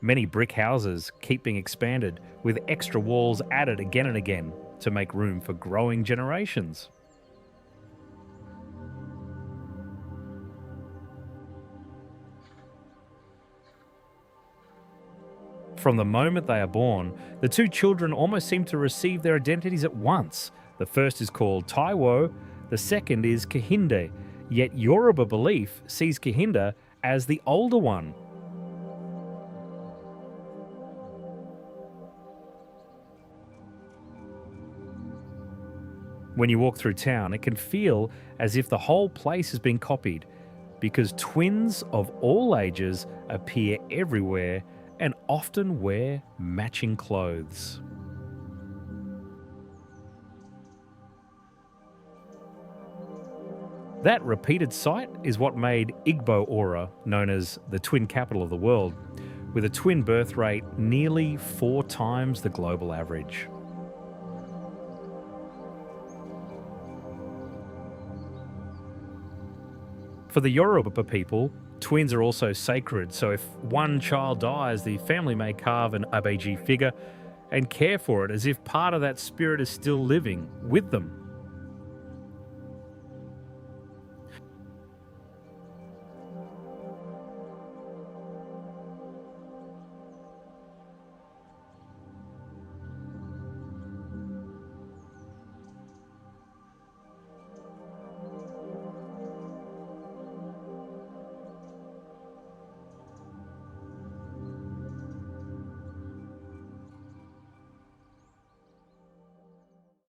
Many brick houses keep being expanded, with extra walls added again and again to make room for growing generations. From the moment they are born, the two children almost seem to receive their identities at once. The first is called Taiwo, the second is Kehinde, yet Yoruba belief sees Kehinde as the older one. When you walk through town, it can feel as if the whole place has been copied because twins of all ages appear everywhere and often wear matching clothes. That repeated sight is what made Igbo Ora known as the twin capital of the world, with a twin birth rate nearly 4 times the global average. For the Yoruba people, twins are also sacred, so if one child dies, the family may carve an Abeji figure and care for it as if part of that spirit is still living with them.